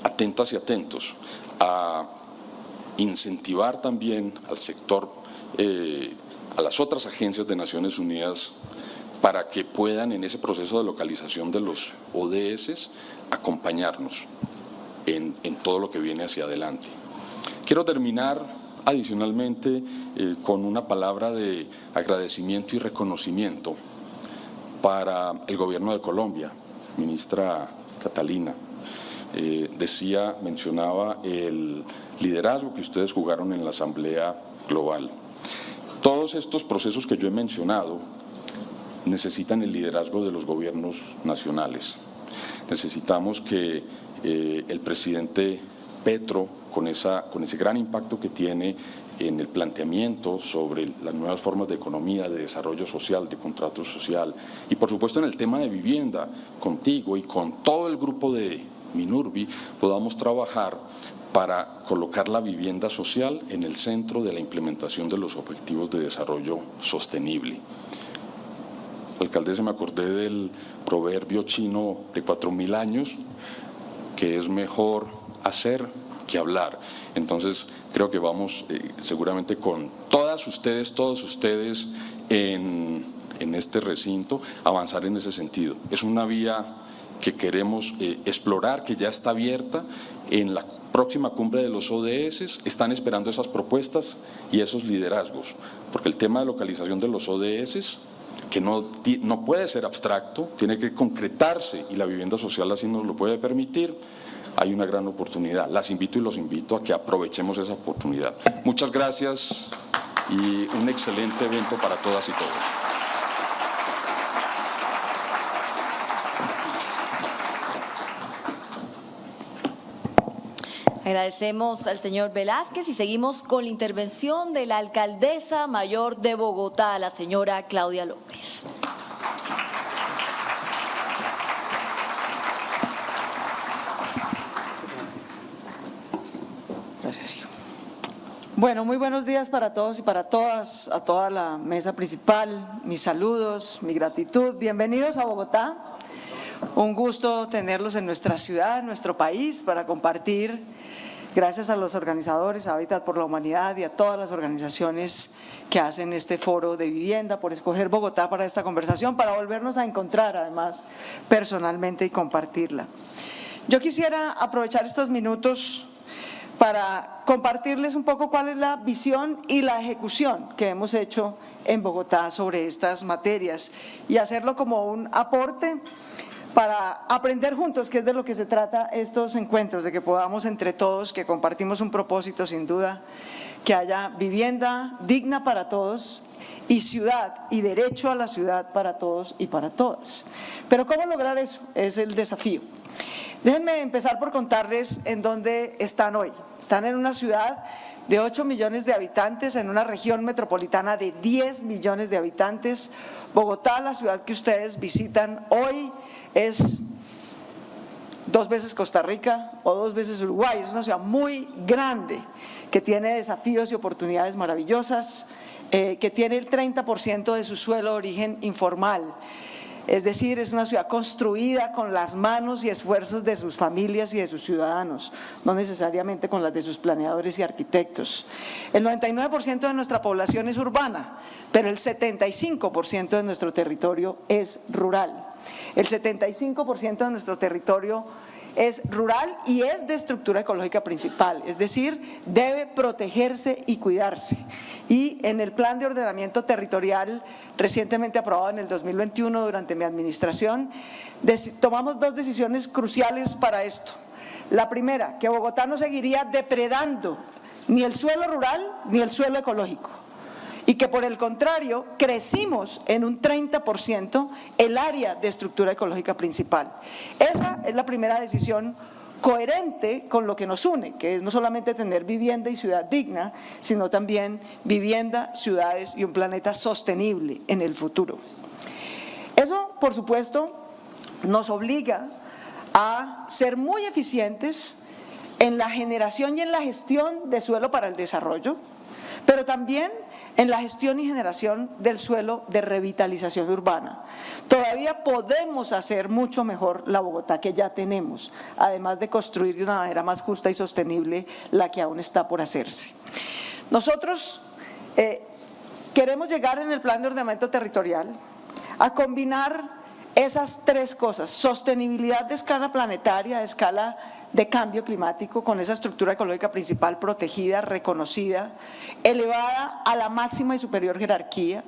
atentas y atentos a incentivar también al sector, a las otras agencias de Naciones Unidas para que puedan en ese proceso de localización de los ODS acompañarnos en todo lo que viene hacia adelante. Quiero terminar adicionalmente con una palabra de agradecimiento y reconocimiento para el gobierno de Colombia, ministra Catalina. Mencionaba el liderazgo que ustedes jugaron en la Asamblea Global. Todos estos procesos que yo he mencionado necesitan el liderazgo de los gobiernos nacionales. Necesitamos que el presidente Petro, con ese gran impacto que tiene en el planteamiento sobre las nuevas formas de economía, de desarrollo social, de contrato social, y por supuesto en el tema de vivienda, contigo y con todo el grupo de Minurbi, podamos trabajar para colocar la vivienda social en el centro de la implementación de los objetivos de desarrollo sostenible. Alcaldesa, me acordé del proverbio chino de 4000 años, que es mejor hacer que hablar. Entonces creo que vamos seguramente con todos ustedes en este recinto avanzar en ese sentido. Es una vía que queremos explorar, que ya está abierta. En la próxima cumbre de los ODS están esperando esas propuestas y esos liderazgos, porque el tema de localización de los ODS, que no puede ser abstracto, tiene que concretarse y la vivienda social así nos lo puede permitir. Hay una gran oportunidad. Las invito y los invito a que aprovechemos esa oportunidad. Muchas gracias y un excelente evento para todas y todos. Agradecemos al señor Velázquez y seguimos con la intervención de la alcaldesa mayor de Bogotá, la señora Claudia López. Gracias, hijo. Bueno, muy buenos días para todos y para todas, a toda la mesa principal. Mis saludos, mi gratitud. Bienvenidos a Bogotá. Un gusto tenerlos en nuestra ciudad, en nuestro país, para compartir, gracias a los organizadores, a Hábitat por la Humanidad y a todas las organizaciones que hacen este foro de vivienda, por escoger Bogotá para esta conversación, para volvernos a encontrar además personalmente y compartirla. Yo quisiera aprovechar estos minutos para compartirles un poco cuál es la visión y la ejecución que hemos hecho en Bogotá sobre estas materias y hacerlo como un aporte para aprender juntos, que es de lo que se trata estos encuentros, de que podamos entre todos, que compartimos un propósito sin duda, que haya vivienda digna para todos y ciudad y derecho a la ciudad para todos y para todas. Pero ¿cómo lograr eso? Es el desafío. Déjenme empezar por contarles en dónde están hoy. Están en una ciudad de 8 millones de habitantes, en una región metropolitana de 10 millones de habitantes. Bogotá, la ciudad que ustedes visitan hoy, es 2 veces Costa Rica o 2 veces Uruguay. Es una ciudad muy grande que tiene desafíos y oportunidades maravillosas que tiene el 30% de su suelo de origen informal. Es decir, es una ciudad construida con las manos y esfuerzos de sus familias y de sus ciudadanos, no necesariamente con las de sus planeadores y arquitectos. El 99% de nuestra población es urbana, pero el 75% de nuestro territorio es rural. El 75% de nuestro territorio es rural y es de estructura ecológica principal, es decir, debe protegerse y cuidarse. Y en el Plan de Ordenamiento Territorial recientemente aprobado en el 2021 durante mi administración, tomamos dos decisiones cruciales para esto. La primera, que Bogotá no seguiría depredando ni el suelo rural ni el suelo ecológico, y que por el contrario crecimos en un 30% el área de estructura ecológica principal. Esa es la primera decisión coherente con lo que nos une, que es no solamente tener vivienda y ciudad digna, sino también vivienda, ciudades y un planeta sostenible en el futuro. Eso, por supuesto, nos obliga a ser muy eficientes en la generación y en la gestión de suelo para el desarrollo, pero también en la gestión y generación del suelo de revitalización urbana. Todavía podemos hacer mucho mejor la Bogotá que ya tenemos, además de construir de una manera más justa y sostenible la que aún está por hacerse. Nosotros queremos llegar en el Plan de Ordenamiento Territorial a combinar esas tres cosas: sostenibilidad de escala planetaria, de escala de cambio climático, con esa estructura ecológica principal protegida, reconocida, elevada a la máxima y superior jerarquía,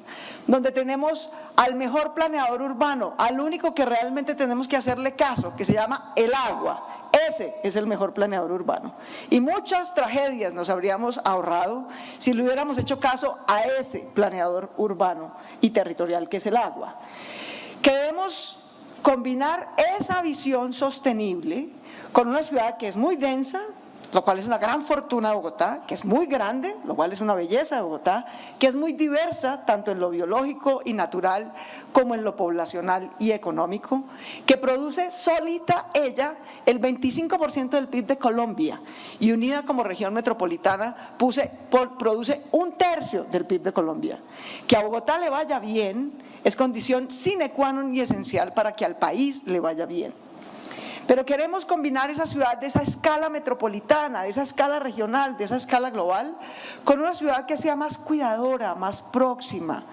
donde tenemos al mejor planeador urbano, al único que realmente tenemos que hacerle caso, que se llama el agua. Ese es el mejor planeador urbano. Y muchas tragedias nos habríamos ahorrado si le hubiéramos hecho caso a ese planeador urbano y territorial que es el agua. Queremos combinar esa visión sostenible con una ciudad que es muy densa, lo cual es una gran fortuna de Bogotá, que es muy grande, lo cual es una belleza de Bogotá, que es muy diversa tanto en lo biológico y natural como en lo poblacional y económico, que produce solita ella el 25% del PIB de Colombia y unida como región metropolitana produce un tercio del PIB de Colombia. Que a Bogotá le vaya bien es condición sine qua non y esencial para que al país le vaya bien. Pero queremos combinar esa ciudad de esa escala metropolitana, de esa escala regional, de esa escala global, con una ciudad que sea más cuidadora, más próxima,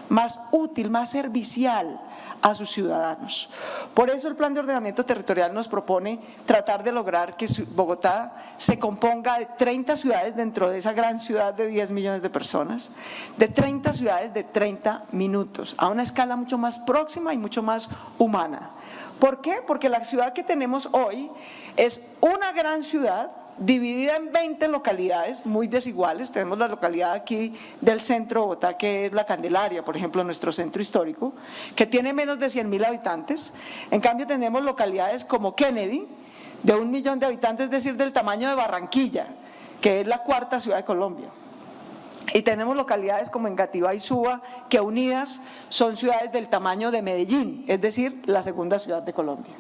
más útil, más servicial a sus ciudadanos. Por eso el Plan de Ordenamiento Territorial nos propone tratar de lograr que Bogotá se componga de 30 ciudades dentro de esa gran ciudad de 10 millones de personas, de 30 ciudades de 30 minutos, a una escala mucho más próxima y mucho más humana. ¿Por qué? Porque la ciudad que tenemos hoy es una gran ciudad dividida en 20 localidades muy desiguales. Tenemos la localidad aquí del centro de Bogotá, que es La Candelaria, por ejemplo, nuestro centro histórico, que tiene menos de 100.000 habitantes. En cambio tenemos localidades como Kennedy, de 1 millón de habitantes, es decir, del tamaño de Barranquilla, que es la cuarta ciudad de Colombia. Y tenemos localidades como Engativá y Suba, que unidas son ciudades del tamaño de Medellín, es decir, la segunda ciudad de Colombia.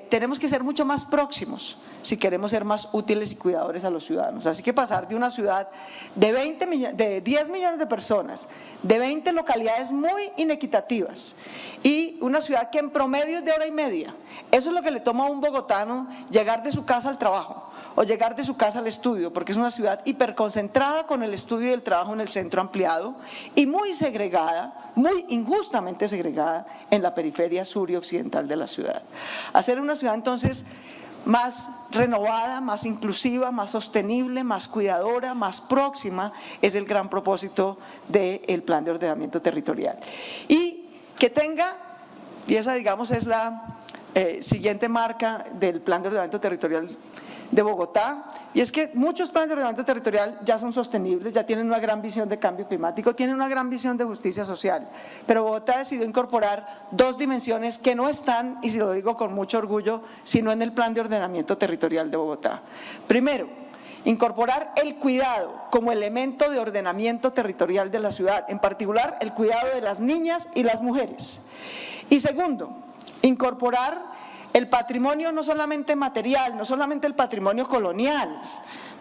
Tenemos que ser mucho más próximos si queremos ser más útiles y cuidadores a los ciudadanos. Así que pasar de una ciudad de 10 millones de personas, de 20 localidades muy inequitativas y una ciudad que en promedio es de hora y media. Eso es lo que le toma a un bogotano llegar de su casa al trabajo o llegar de su casa al estudio, porque es una ciudad hiperconcentrada con el estudio y el trabajo en el centro ampliado y muy segregada, muy injustamente segregada en la periferia sur y occidental de la ciudad. Hacer una ciudad entonces más renovada, más inclusiva, más sostenible, más cuidadora, más próxima, es el gran propósito del Plan de Ordenamiento Territorial. Y que tenga, y esa digamos es la siguiente marca del Plan de Ordenamiento Territorial de Bogotá, y es que muchos planes de ordenamiento territorial ya son sostenibles, ya tienen una gran visión de cambio climático, tienen una gran visión de justicia social, pero Bogotá decidió incorporar dos dimensiones que no están, y si lo digo con mucho orgullo, sino en el Plan de Ordenamiento Territorial de Bogotá. Primero, incorporar el cuidado como elemento de ordenamiento territorial de la ciudad, en particular el cuidado de las niñas y las mujeres. Y segundo, incorporar el patrimonio no solamente material, no solamente el patrimonio colonial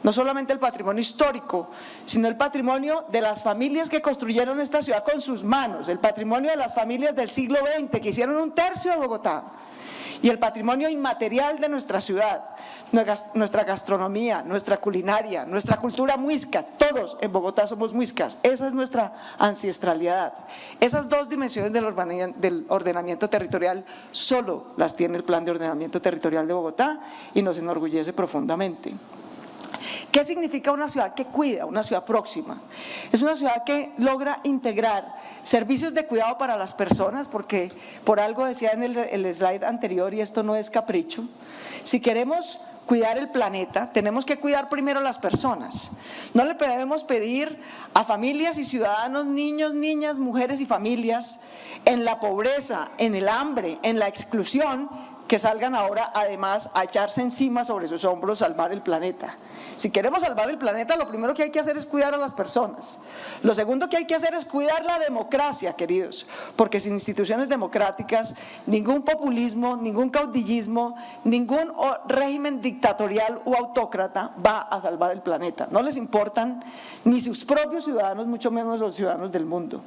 no solamente el patrimonio histórico, sino el patrimonio de las familias que construyeron esta ciudad con sus manos, el patrimonio de las familias del siglo XX que hicieron 1/3 de Bogotá, y el patrimonio inmaterial de nuestra ciudad, nuestra gastronomía, nuestra culinaria, nuestra cultura muisca. Todos en Bogotá somos muiscas, esa es nuestra ancestralidad. Esas dos dimensiones del ordenamiento territorial solo las tiene el Plan de Ordenamiento Territorial de Bogotá y nos enorgullece profundamente. ¿Qué significa una ciudad que cuida, una ciudad próxima? Es una ciudad que logra integrar servicios de cuidado para las personas, porque por algo decía en el slide anterior, y esto no es capricho, si queremos cuidar el planeta, tenemos que cuidar primero las personas. No le podemos pedir a familias y ciudadanos, niños, niñas, mujeres y familias, en la pobreza, en el hambre, en la exclusión, que salgan ahora además a echarse encima sobre sus hombros salvar el planeta. Si queremos salvar el planeta, lo primero que hay que hacer es cuidar a las personas. Lo segundo que hay que hacer es cuidar la democracia, queridos, porque sin instituciones democráticas, ningún populismo, ningún caudillismo, ningún régimen dictatorial o autócrata va a salvar el planeta. No les importan ni sus propios ciudadanos, mucho menos los ciudadanos del mundo.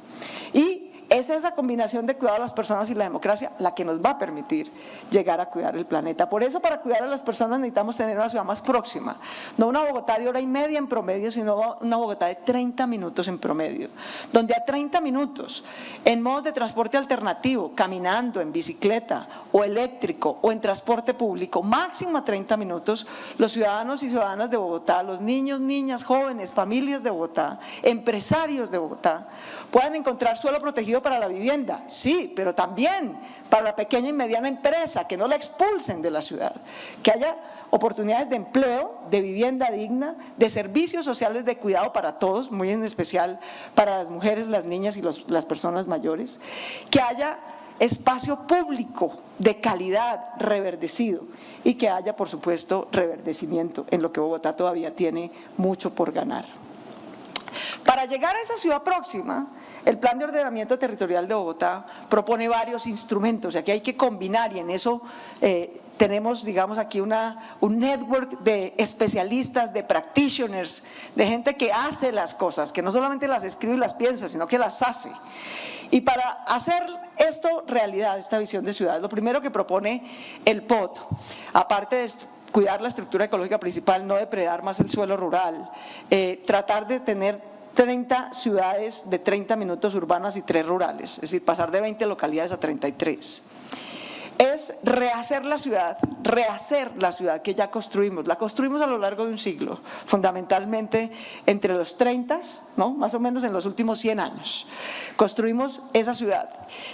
Y es esa combinación de cuidado a las personas y la democracia la que nos va a permitir llegar a cuidar el planeta. Por eso, para cuidar a las personas necesitamos tener una ciudad más próxima, no una Bogotá de 1:30 en promedio, sino una Bogotá de 30 minutos en promedio, donde a 30 minutos, en modos de transporte alternativo, caminando, en bicicleta o eléctrico o en transporte público, máximo a 30 minutos, los ciudadanos y ciudadanas de Bogotá, los niños, niñas, jóvenes, familias de Bogotá, empresarios de Bogotá, puedan encontrar suelo protegido para la vivienda, sí, pero también para la pequeña y mediana empresa, que no la expulsen de la ciudad, que haya oportunidades de empleo, de vivienda digna, de servicios sociales de cuidado para todos, muy en especial para las mujeres, las niñas y las personas mayores, que haya espacio público de calidad reverdecido y que haya, por supuesto, reverdecimiento, en lo que Bogotá todavía tiene mucho por ganar. Para llegar a esa ciudad próxima, el Plan de Ordenamiento Territorial de Bogotá propone varios instrumentos, y aquí hay que combinar, y en eso tenemos, digamos, aquí un network de especialistas, de practitioners, de gente que hace las cosas, que no solamente las escribe y las piensa, sino que las hace. Y para hacer esto realidad, esta visión de ciudad, lo primero que propone el POT, aparte de cuidar la estructura ecológica principal, no depredar más el suelo rural, tratar de tener 30 ciudades de 30 minutos urbanas y 3 rurales, es decir, pasar de 20 localidades a 33. Es rehacer la ciudad que ya construimos. La construimos a lo largo de un siglo, fundamentalmente entre los 30, ¿no? Más o menos en los últimos 100 años. Construimos esa ciudad.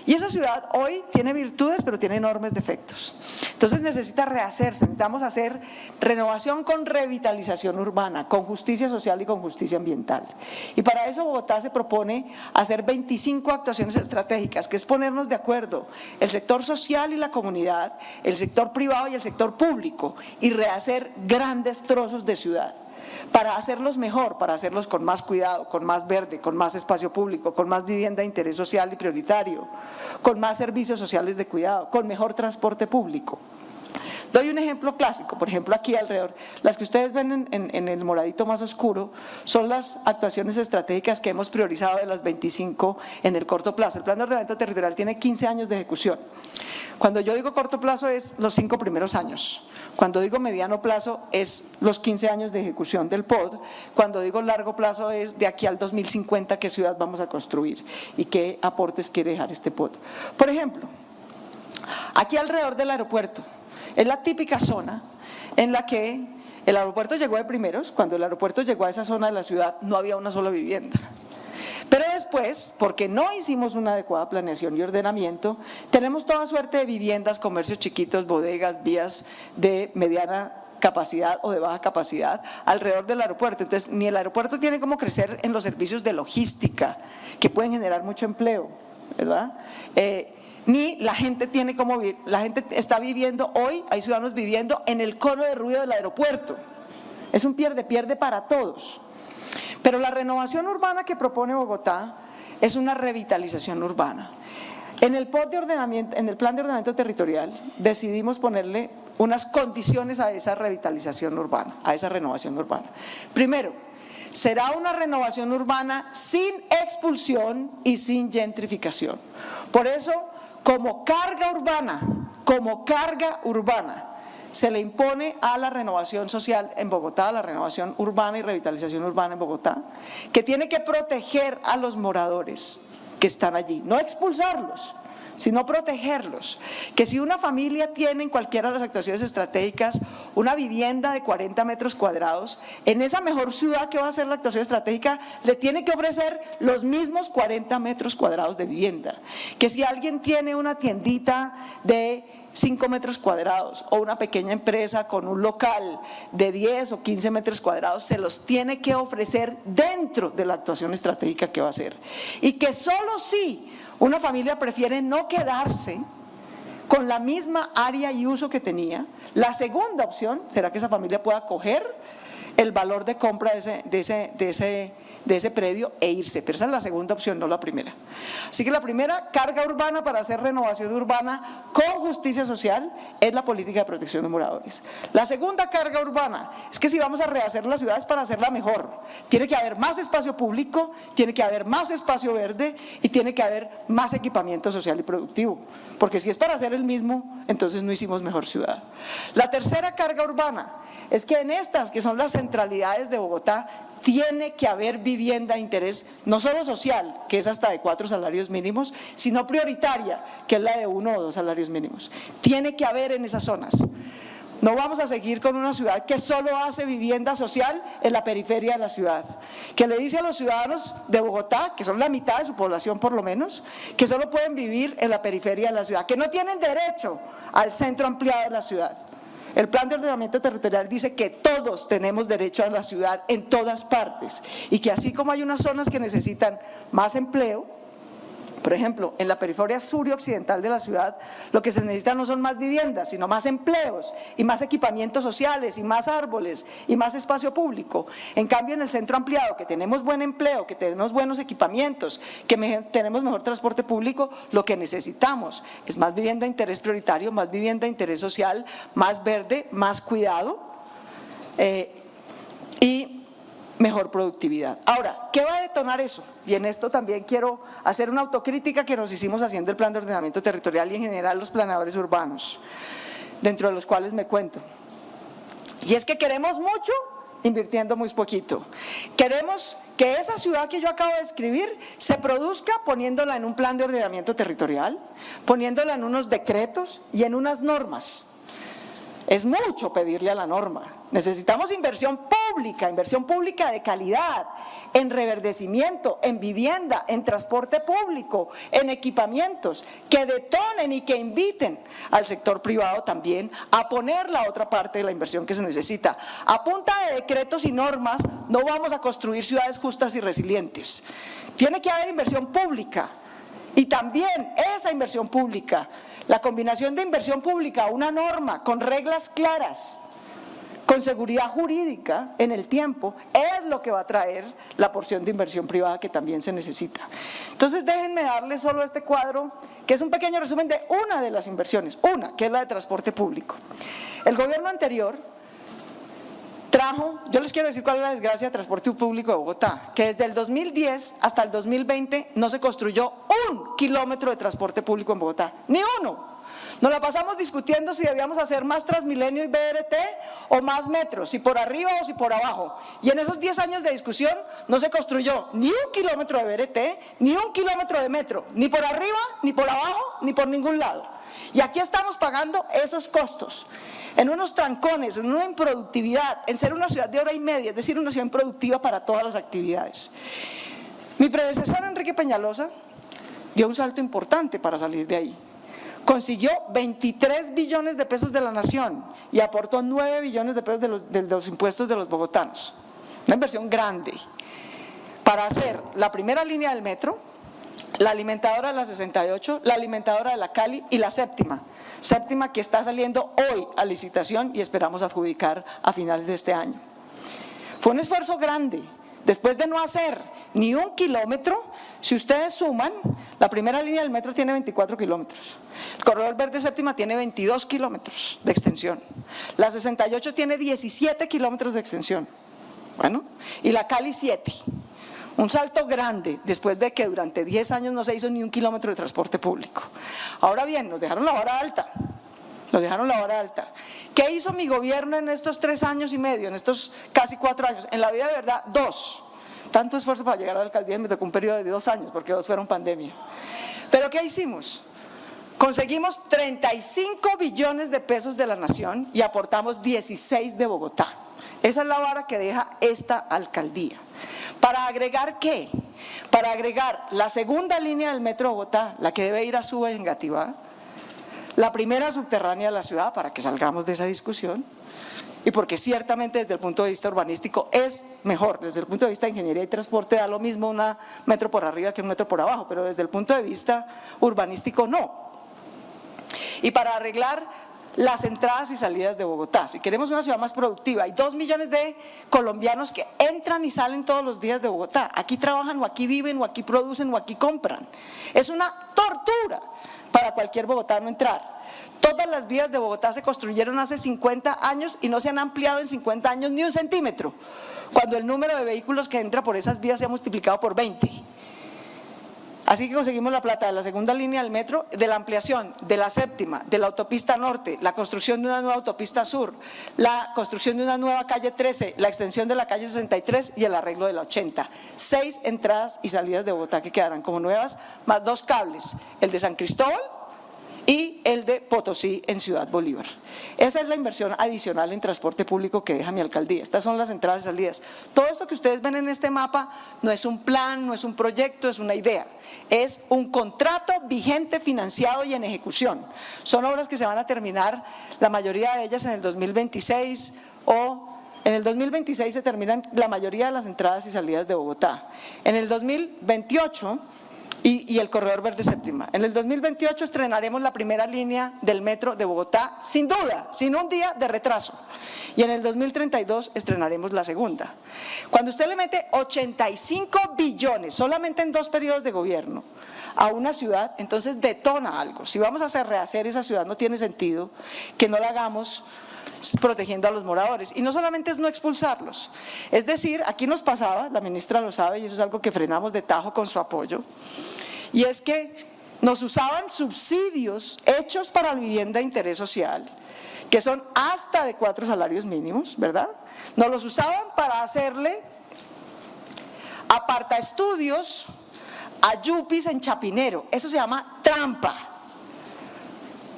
Y esa ciudad hoy tiene virtudes, pero tiene enormes defectos. Entonces necesita rehacerse, necesitamos hacer renovación con revitalización urbana, con justicia social y con justicia ambiental. Y para eso Bogotá se propone hacer 25 actuaciones estratégicas, que es ponernos de acuerdo el sector social y la comunidad, el sector privado y el sector público, y rehacer grandes trozos de ciudad, para hacerlos mejor, para hacerlos con más cuidado, con más verde, con más espacio público, con más vivienda de interés social y prioritario, con más servicios sociales de cuidado, con mejor transporte público. Doy un ejemplo clásico, por ejemplo aquí alrededor, las que ustedes ven en el moradito más oscuro son las actuaciones estratégicas que hemos priorizado de las 25 en el corto plazo. El Plan de Ordenamiento Territorial tiene 15 años de ejecución. Cuando yo digo corto plazo es los 5 primeros años. Cuando digo mediano plazo es los 15 años de ejecución del POD. Cuando digo largo plazo es de aquí al 2050 qué ciudad vamos a construir y qué aportes quiere dejar este POD. Por ejemplo, aquí alrededor del aeropuerto, es la típica zona en la que el aeropuerto llegó de primeros. Cuando el aeropuerto llegó a esa zona de la ciudad no había una sola vivienda. Pero después, porque no hicimos una adecuada planeación y ordenamiento, tenemos toda suerte de viviendas, comercios chiquitos, bodegas, vías de mediana capacidad o de baja capacidad alrededor del aeropuerto. Entonces, ni el aeropuerto tiene cómo crecer en los servicios de logística, que pueden generar mucho empleo, ¿verdad? Ni la gente tiene cómo vivir. La gente está viviendo hoy, hay ciudadanos viviendo en el cono de ruido del aeropuerto. Es un pierde-pierde para todos. Pero la renovación urbana que propone Bogotá es una revitalización urbana. En el plan de ordenamiento territorial decidimos ponerle unas condiciones a esa revitalización urbana, a esa renovación urbana. Primero, será una renovación urbana sin expulsión y sin gentrificación. Por eso, como carga urbana, se le impone a la renovación social en Bogotá, a la renovación urbana y revitalización urbana en Bogotá, que tiene que proteger a los moradores que están allí, no expulsarlos, sino protegerlos. Que si una familia tiene en cualquiera de las actuaciones estratégicas una vivienda de 40 metros cuadrados, en esa mejor ciudad que va a ser la actuación estratégica, le tiene que ofrecer los mismos 40 metros cuadrados de vivienda. Que si alguien tiene una tiendita de 5 metros cuadrados o una pequeña empresa con un local de 10 o 15 metros cuadrados, se los tiene que ofrecer dentro de la actuación estratégica que va a hacer. Y que solo si una familia prefiere no quedarse con la misma área y uso que tenía, la segunda opción será que esa familia pueda coger el valor de compra de ese predio e irse, pero esa es la segunda opción, no la primera. Así que la primera carga urbana para hacer renovación urbana con justicia social es la política de protección de moradores. La segunda carga urbana es que si vamos a rehacer las ciudades para hacerla mejor, tiene que haber más espacio público, tiene que haber más espacio verde y tiene que haber más equipamiento social y productivo, porque si es para hacer el mismo, entonces no hicimos mejor ciudad. La tercera carga urbana es que en estas que son las centralidades de Bogotá, tiene que haber vivienda de interés, no solo social, que es hasta de 4 salarios mínimos, sino prioritaria, que es la de 1 o 2 salarios mínimos. Tiene que haber en esas zonas. No vamos a seguir con una ciudad que solo hace vivienda social en la periferia de la ciudad, que le dice a los ciudadanos de Bogotá, que son la mitad de su población por lo menos, que solo pueden vivir en la periferia de la ciudad, que no tienen derecho al centro ampliado de la ciudad. El plan de ordenamiento territorial dice que todos tenemos derecho a la ciudad en todas partes y que así como hay unas zonas que necesitan más empleo, por ejemplo, en la periferia sur y occidental de la ciudad, lo que se necesita no son más viviendas, sino más empleos y más equipamientos sociales y más árboles y más espacio público. En cambio, en el centro ampliado, que tenemos buen empleo, que tenemos buenos equipamientos, que tenemos mejor transporte público, lo que necesitamos es más vivienda de interés prioritario, más vivienda de interés social, más verde, más cuidado y mejor productividad. Ahora, ¿qué va a detonar eso? Y en esto también quiero hacer una autocrítica que nos hicimos haciendo el plan de ordenamiento territorial y en general los planeadores urbanos, dentro de los cuales me cuento. Y es que queremos mucho invirtiendo muy poquito. Queremos que esa ciudad que yo acabo de describir se produzca poniéndola en un plan de ordenamiento territorial, poniéndola en unos decretos y en unas normas. Es mucho pedirle a la norma. Necesitamos inversión pública de calidad, en reverdecimiento, en vivienda, en transporte público, en equipamientos, que detonen y que inviten al sector privado también a poner la otra parte de la inversión que se necesita. A punta de decretos y normas no vamos a construir ciudades justas y resilientes. Tiene que haber inversión pública y también esa inversión pública, la combinación de inversión pública, una norma con reglas claras, con seguridad jurídica en el tiempo, es lo que va a traer la porción de inversión privada que también se necesita. Entonces déjenme darles solo este cuadro, que es un pequeño resumen de una de las inversiones, una, que es la de transporte público. El gobierno anterior trajo, yo les quiero decir cuál es la desgracia de transporte público de Bogotá, que desde el 2010 hasta el 2020 no se construyó 1 kilómetro de transporte público en Bogotá, ni uno. Nos la pasamos discutiendo si debíamos hacer más Transmilenio y BRT o más metros, si por arriba o si por abajo. Y en esos 10 años de discusión no se construyó ni 1 kilómetro de BRT, ni 1 kilómetro de metro, ni por arriba, ni por abajo, ni por ningún lado. Y aquí estamos pagando esos costos, en unos trancones, en una improductividad, en ser una ciudad de hora y media, es decir, una ciudad improductiva para todas las actividades. Mi predecesor, Enrique Peñalosa, dio un salto importante para salir de ahí. Consiguió 23 billones de pesos de la nación y aportó 9 billones de pesos de los impuestos de los bogotanos. Una inversión grande para hacer la primera línea del metro, la alimentadora de la 68, la alimentadora de la Cali y la séptima que está saliendo hoy a licitación y esperamos adjudicar a finales de este año. Fue un esfuerzo grande, después de no hacer ni un kilómetro, si ustedes suman, la primera línea del metro tiene 24 kilómetros, el corredor verde séptima tiene 22 kilómetros de extensión, la 68 tiene 17 kilómetros de extensión, bueno, y la Cali 7. Un salto grande después de que durante 10 años no se hizo ni un kilómetro de transporte público. Ahora bien, nos dejaron la vara alta. Nos dejaron la vara alta. ¿Qué hizo mi gobierno en estos 3 años y medio, en estos casi 4 años? En la vida de verdad, 2. Tanto esfuerzo para llegar a la alcaldía y me tocó un periodo de 2 años, porque 2 fueron pandemia. ¿Pero qué hicimos? Conseguimos 35 billones de pesos de la nación y aportamos 16 de Bogotá. Esa es la vara que deja esta alcaldía. ¿Para agregar qué? Para agregar la segunda línea del metro de Bogotá, la que debe ir a Suba y Engativá, la primera subterránea de la ciudad, para que salgamos de esa discusión, y porque ciertamente desde el punto de vista urbanístico es mejor, desde el punto de vista de ingeniería y transporte da lo mismo un metro por arriba que un metro por abajo, pero desde el punto de vista urbanístico no. Y para arreglar las entradas y salidas de Bogotá. Si queremos una ciudad más productiva, hay 2 millones de colombianos que entran y salen todos los días de Bogotá. Aquí trabajan o aquí viven o aquí producen o aquí compran. Es una tortura para cualquier bogotano entrar. Todas las vías de Bogotá se construyeron hace 50 años y no se han ampliado en 50 años ni un centímetro, cuando el número de vehículos que entra por esas vías se ha multiplicado por 20. Así que conseguimos la plata de la segunda línea del metro, de la ampliación de la séptima, de la autopista norte, la construcción de una nueva autopista sur, la construcción de una nueva calle 13, la extensión de la calle 63 y el arreglo de la 80. 6 entradas y salidas de Bogotá que quedarán como nuevas, más 2 cables, el de San Cristóbal y el de Potosí en Ciudad Bolívar. Esa es la inversión adicional en transporte público que deja mi alcaldía. Estas son las entradas y salidas. Todo esto que ustedes ven en este mapa no es un plan, no es un proyecto, es una idea. Es un contrato vigente, financiado y en ejecución. Son obras que se van a terminar, la mayoría de ellas en el 2026 o en el 2026 se terminan la mayoría de las entradas y salidas de Bogotá. En el 2028 y el corredor verde séptima. En el 2028 estrenaremos la primera línea del metro de Bogotá, sin duda, sin un día de retraso. Y en el 2032 estrenaremos la segunda. Cuando usted le mete 85 billones solamente en 2 periodos de gobierno a una ciudad, entonces detona algo. Si vamos a rehacer esa ciudad, no tiene sentido que no la hagamos protegiendo a los moradores. Y no solamente es no expulsarlos, es decir, aquí nos pasaba, la ministra lo sabe y eso es algo que frenamos de tajo con su apoyo, y es que nos usaban subsidios hechos para la vivienda de interés social, que son hasta de 4 salarios mínimos, ¿verdad? Nos los usaban para hacerle apartaestudios a yupis en Chapinero. Eso se llama trampa.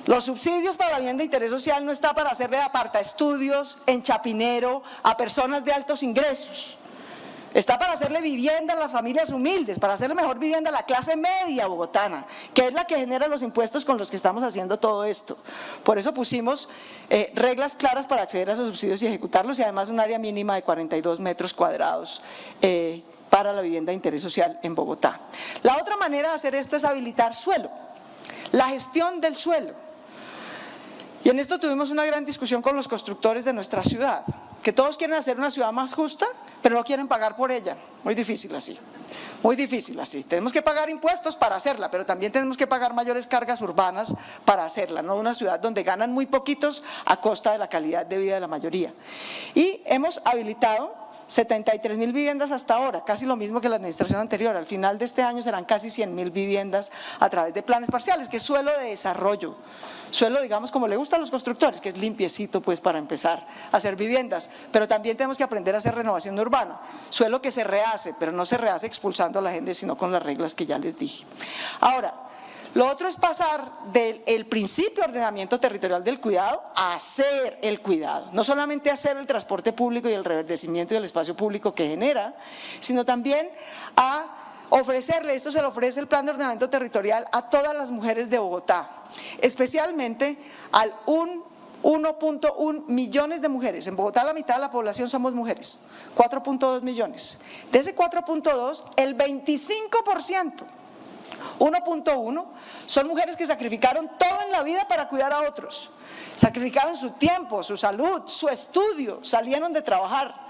Los subsidios para la vivienda de interés social no está para hacerle apartaestudios en Chapinero a personas de altos ingresos. Está para hacerle vivienda a las familias humildes, para hacerle mejor vivienda a la clase media bogotana, que es la que genera los impuestos con los que estamos haciendo todo esto. Por eso pusimos reglas claras para acceder a esos subsidios y ejecutarlos, y además un área mínima de 42 metros cuadrados para la vivienda de interés social en Bogotá. La otra manera de hacer esto es habilitar suelo, la gestión del suelo. Y en esto tuvimos una gran discusión con los constructores de nuestra ciudad, que todos quieren hacer una ciudad más justa, pero no quieren pagar por ella. Muy difícil así, muy difícil así. Tenemos que pagar impuestos para hacerla, pero también tenemos que pagar mayores cargas urbanas para hacerla, no una ciudad donde ganan muy poquitos a costa de la calidad de vida de la mayoría. Y hemos habilitado 73.000 viviendas hasta ahora, casi lo mismo que la administración anterior. Al final de este año serán casi 100.000 viviendas a través de planes parciales, que es suelo de desarrollo. Suelo, digamos, como le gusta a los constructores, que es limpiecito pues para empezar a hacer viviendas, pero también tenemos que aprender a hacer renovación urbana. Suelo que se rehace, pero no se rehace expulsando a la gente, sino con las reglas que ya les dije. Ahora, lo otro es pasar del principio de ordenamiento territorial del cuidado a hacer el cuidado. No solamente hacer el transporte público y el reverdecimiento del espacio público que genera, sino también a ofrecerle, esto se lo ofrece el plan de ordenamiento territorial a todas las mujeres de Bogotá, especialmente al 1.1 millones de mujeres. En Bogotá la mitad de la población somos mujeres, 4.2 millones. De ese 4.2, el 25%, 1.1, son mujeres que sacrificaron todo en la vida para cuidar a otros. Sacrificaron su tiempo, su salud, su estudio, salieron de trabajar.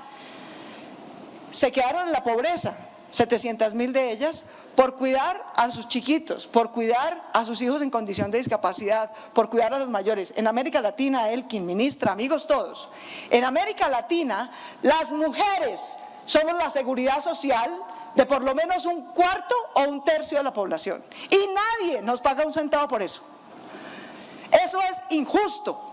se quedaron en la pobreza, 700.000 de ellas, por cuidar a sus chiquitos, por cuidar a sus hijos en condición de discapacidad, por cuidar a los mayores. En América Latina, Elkin, ministra, amigos todos, en América Latina las mujeres somos la seguridad social de por lo menos un cuarto o un tercio de la población y nadie nos paga un centavo por eso. Eso es injusto.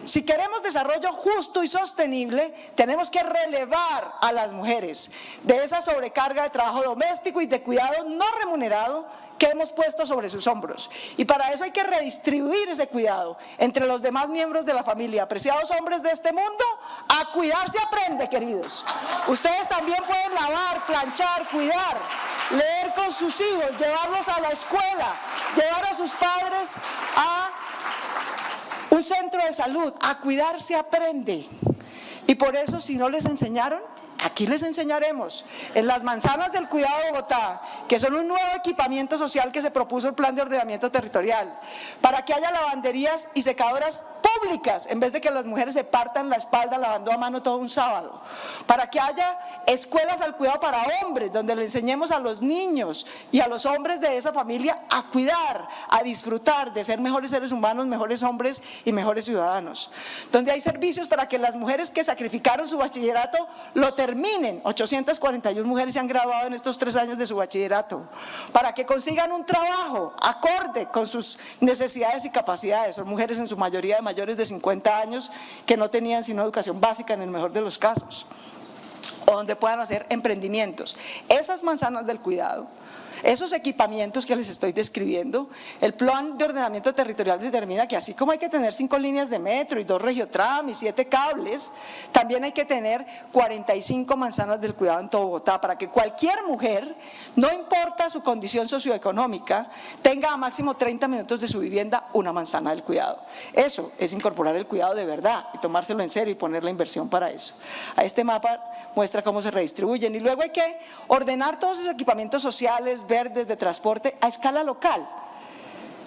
Si queremos desarrollo justo y sostenible, tenemos que relevar a las mujeres de esa sobrecarga de trabajo doméstico y de cuidado no remunerado que hemos puesto sobre sus hombros. Y para eso hay que redistribuir ese cuidado entre los demás miembros de la familia. Apreciados hombres de este mundo, a cuidar se aprende, queridos. Ustedes también pueden lavar, planchar, cuidar, leer con sus hijos, llevarlos a la escuela, llevar a sus padres a un centro de salud. A cuidar se aprende. Y por eso, si no les enseñaron, aquí les enseñaremos. En las manzanas del cuidado de Bogotá, que son un nuevo equipamiento social que se propuso el Plan de Ordenamiento Territorial, para que haya lavanderías y secadoras públicas, en vez de que las mujeres se partan la espalda lavando a mano todo un sábado, para que haya escuelas al cuidado para hombres, donde le enseñemos a los niños y a los hombres de esa familia a cuidar, a disfrutar de ser mejores seres humanos, mejores hombres y mejores ciudadanos, donde hay servicios para que las mujeres que sacrificaron su bachillerato lo terminen. 841 mujeres se han graduado en estos 3 años de su bachillerato, para que consigan un trabajo acorde con sus necesidades y capacidades. Son mujeres en su mayoría de mayores de 50 años que no tenían sino educación básica en el mejor de los casos, o donde puedan hacer emprendimientos. Esas manzanas del cuidado, esos equipamientos que les estoy describiendo, el Plan de Ordenamiento Territorial determina que así como hay que tener 5 líneas de metro y 2 regiotram y 7 cables, también hay que tener 45 manzanas del cuidado en todo Bogotá, para que cualquier mujer, no importa su condición socioeconómica, tenga a máximo 30 minutos de su vivienda una manzana del cuidado. Eso es incorporar el cuidado de verdad y tomárselo en serio y poner la inversión para eso. A este mapa muestra cómo se redistribuyen, y luego hay que ordenar todos esos equipamientos sociales, verdes, de transporte a escala local.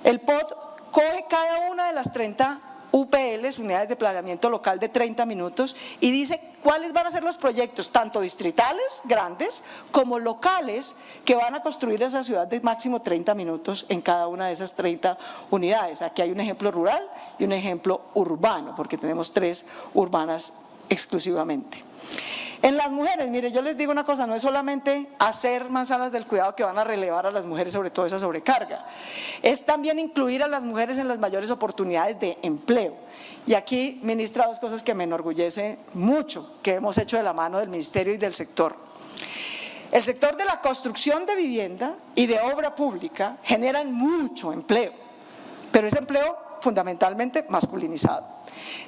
El POT coge cada una de las 30 UPLs, unidades de planeamiento local de 30 minutos, y dice cuáles van a ser los proyectos, tanto distritales, grandes, como locales, que van a construir esa ciudad de máximo 30 minutos en cada una de esas 30 unidades. Aquí hay un ejemplo rural y un ejemplo urbano, porque tenemos 3 urbanas exclusivamente. En las mujeres, mire, yo les digo una cosa, no es solamente hacer manzanas del cuidado que van a relevar a las mujeres sobre todo esa sobrecarga, es también incluir a las mujeres en las mayores oportunidades de empleo. Y aquí, ministra, 2 cosas que me enorgullece mucho, que hemos hecho de la mano del ministerio y del sector. El sector de la construcción de vivienda y de obra pública generan mucho empleo, pero es empleo fundamentalmente masculinizado.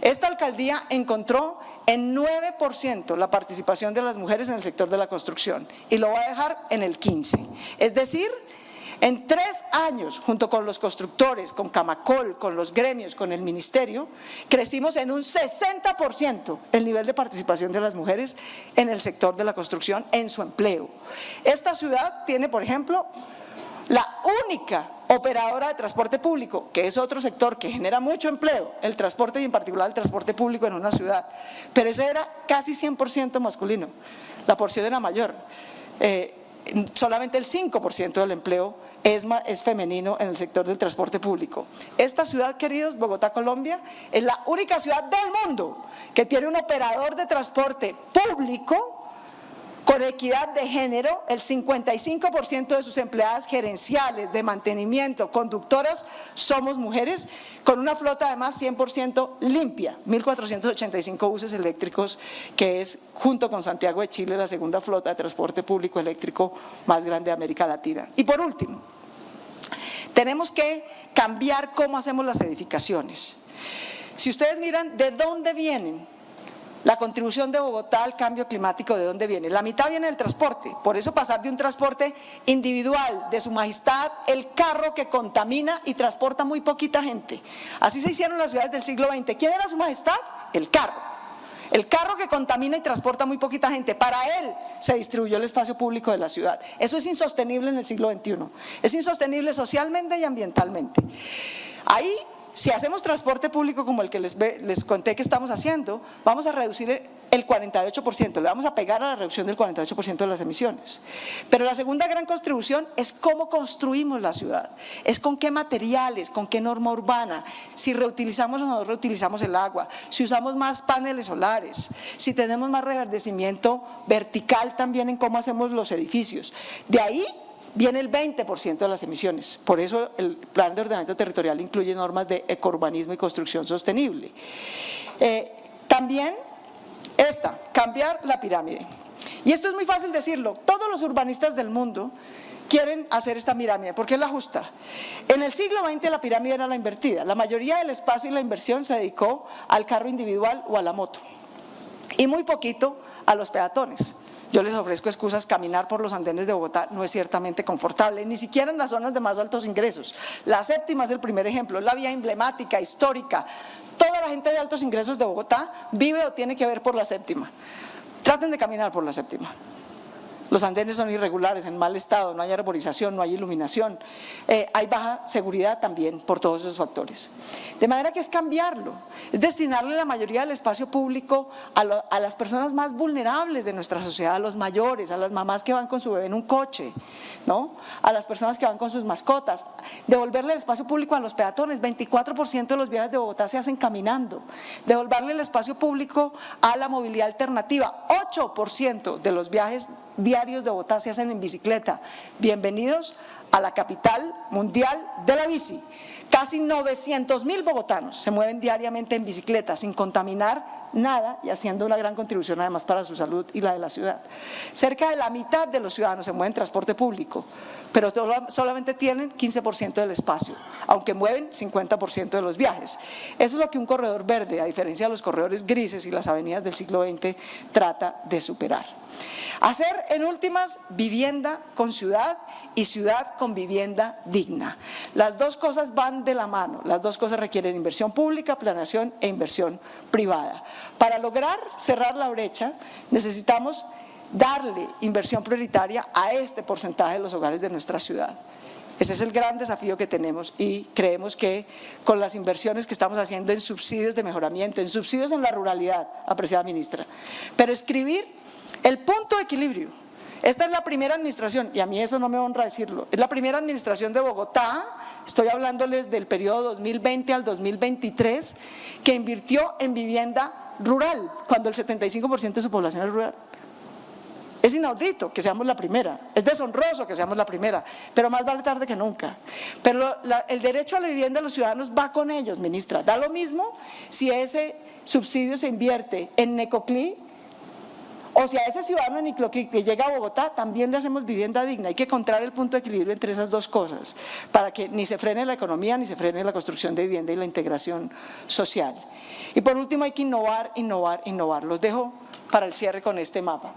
Esta alcaldía encontró en 9% la participación de las mujeres en el sector de la construcción y lo va a dejar en el 15%. Es decir, en 3 años, junto con los constructores, con Camacol, con los gremios, con el ministerio, crecimos en un 60% el nivel de participación de las mujeres en el sector de la construcción en su empleo. Esta ciudad tiene, por ejemplo, la única operadora de transporte público, que es otro sector que genera mucho empleo, el transporte y en particular el transporte público en una ciudad, pero ese era casi 100% masculino, la porción era mayor, solamente el 5% del empleo es femenino en el sector del transporte público. Esta ciudad, queridos, Bogotá, Colombia, es la única ciudad del mundo que tiene un operador de transporte público con equidad de género. El 55% de sus empleadas gerenciales, de mantenimiento, conductoras, somos mujeres, con una flota además 100% limpia, 1.485 buses eléctricos, que es, junto con Santiago de Chile, la segunda flota de transporte público eléctrico más grande de América Latina. Y por último, tenemos que cambiar cómo hacemos las edificaciones. Si ustedes miran de dónde vienen la contribución de Bogotá al cambio climático, ¿de dónde viene? La mitad viene del transporte. Por eso pasar de un transporte individual de Su Majestad, el carro que contamina y transporta muy poquita gente. Así se hicieron las ciudades del siglo XX. ¿Quién era Su Majestad? El carro. El carro que contamina y transporta muy poquita gente. Para él se distribuyó el espacio público de la ciudad. Eso es insostenible en el siglo XXI. Es insostenible socialmente y ambientalmente. Ahí, si hacemos transporte público como el que les conté que estamos haciendo, vamos a reducir el 48%, le vamos a pegar a la reducción del 48% de las emisiones. Pero la segunda gran contribución es cómo construimos la ciudad, es con qué materiales, con qué norma urbana, si reutilizamos o no reutilizamos el agua, si usamos más paneles solares, si tenemos más reverdecimiento vertical también en cómo hacemos los edificios. De ahí viene el 20% de las emisiones, por eso el plan de ordenamiento territorial incluye normas de ecourbanismo y construcción sostenible. También cambiar la pirámide. Y esto es muy fácil decirlo, todos los urbanistas del mundo quieren hacer esta pirámide, porque es la justa. En el siglo XX la pirámide era la invertida, la mayoría del espacio y la inversión se dedicó al carro individual o a la moto, y muy poquito a los peatones. Yo les ofrezco excusas, caminar por los andenes de Bogotá no es ciertamente confortable, ni siquiera en las zonas de más altos ingresos. La séptima es el primer ejemplo, es la vía emblemática, histórica. Toda la gente de altos ingresos de Bogotá vive o tiene que ver por la séptima. Traten de caminar por la séptima. Los andenes son irregulares, en mal estado, no hay arborización, no hay iluminación, hay baja seguridad también por todos esos factores. De manera que es cambiarlo, es destinarle la mayoría del espacio público a las personas más vulnerables de nuestra sociedad, a los mayores, a las mamás que van con su bebé en un coche, ¿no? A las personas que van con sus mascotas, devolverle el espacio público a los peatones. 24% de los viajes de Bogotá se hacen caminando, devolverle el espacio público a la movilidad alternativa. 8% de los viajes diarios de Bogotá se hacen en bicicleta. Bienvenidos a la capital mundial de la bici. Casi 900.000 bogotanos se mueven diariamente en bicicleta sin contaminar nada y haciendo una gran contribución además para su salud y la de la ciudad. Cerca de la mitad de los ciudadanos se mueven en transporte público, pero solamente tienen 15% del espacio, aunque mueven 50% de los viajes. Eso es lo que un corredor verde, a diferencia de los corredores grises y las avenidas del siglo XX, trata de superar. Hacer, en últimas, vivienda con ciudad y ciudad con vivienda digna. Las dos cosas van de la mano, las dos cosas requieren inversión pública, planeación e inversión privada. Para lograr cerrar la brecha, necesitamos darle inversión prioritaria a este porcentaje de los hogares de nuestra ciudad. Ese es el gran desafío que tenemos y creemos que con las inversiones que estamos haciendo en subsidios de mejoramiento, en subsidios en la ruralidad, apreciada ministra, pero escribir el punto de equilibrio. Esta es la primera administración, y a mí eso no me honra decirlo, es la primera administración de Bogotá, estoy hablándoles del periodo 2020 al 2023, que invirtió en vivienda rural, cuando el 75% de su población es rural. Es inaudito que seamos la primera, es deshonroso que seamos la primera, pero más vale tarde que nunca. Pero el derecho a la vivienda de los ciudadanos va con ellos, ministra. Da lo mismo si ese subsidio se invierte en Necoclí, o si a ese ciudadano en Necoclí que llega a Bogotá también le hacemos vivienda digna. Hay que encontrar el punto de equilibrio entre esas dos cosas, para que ni se frene la economía, ni se frene la construcción de vivienda y la integración social. Y por último hay que innovar, innovar, innovar. Los dejo para el cierre con este mapa.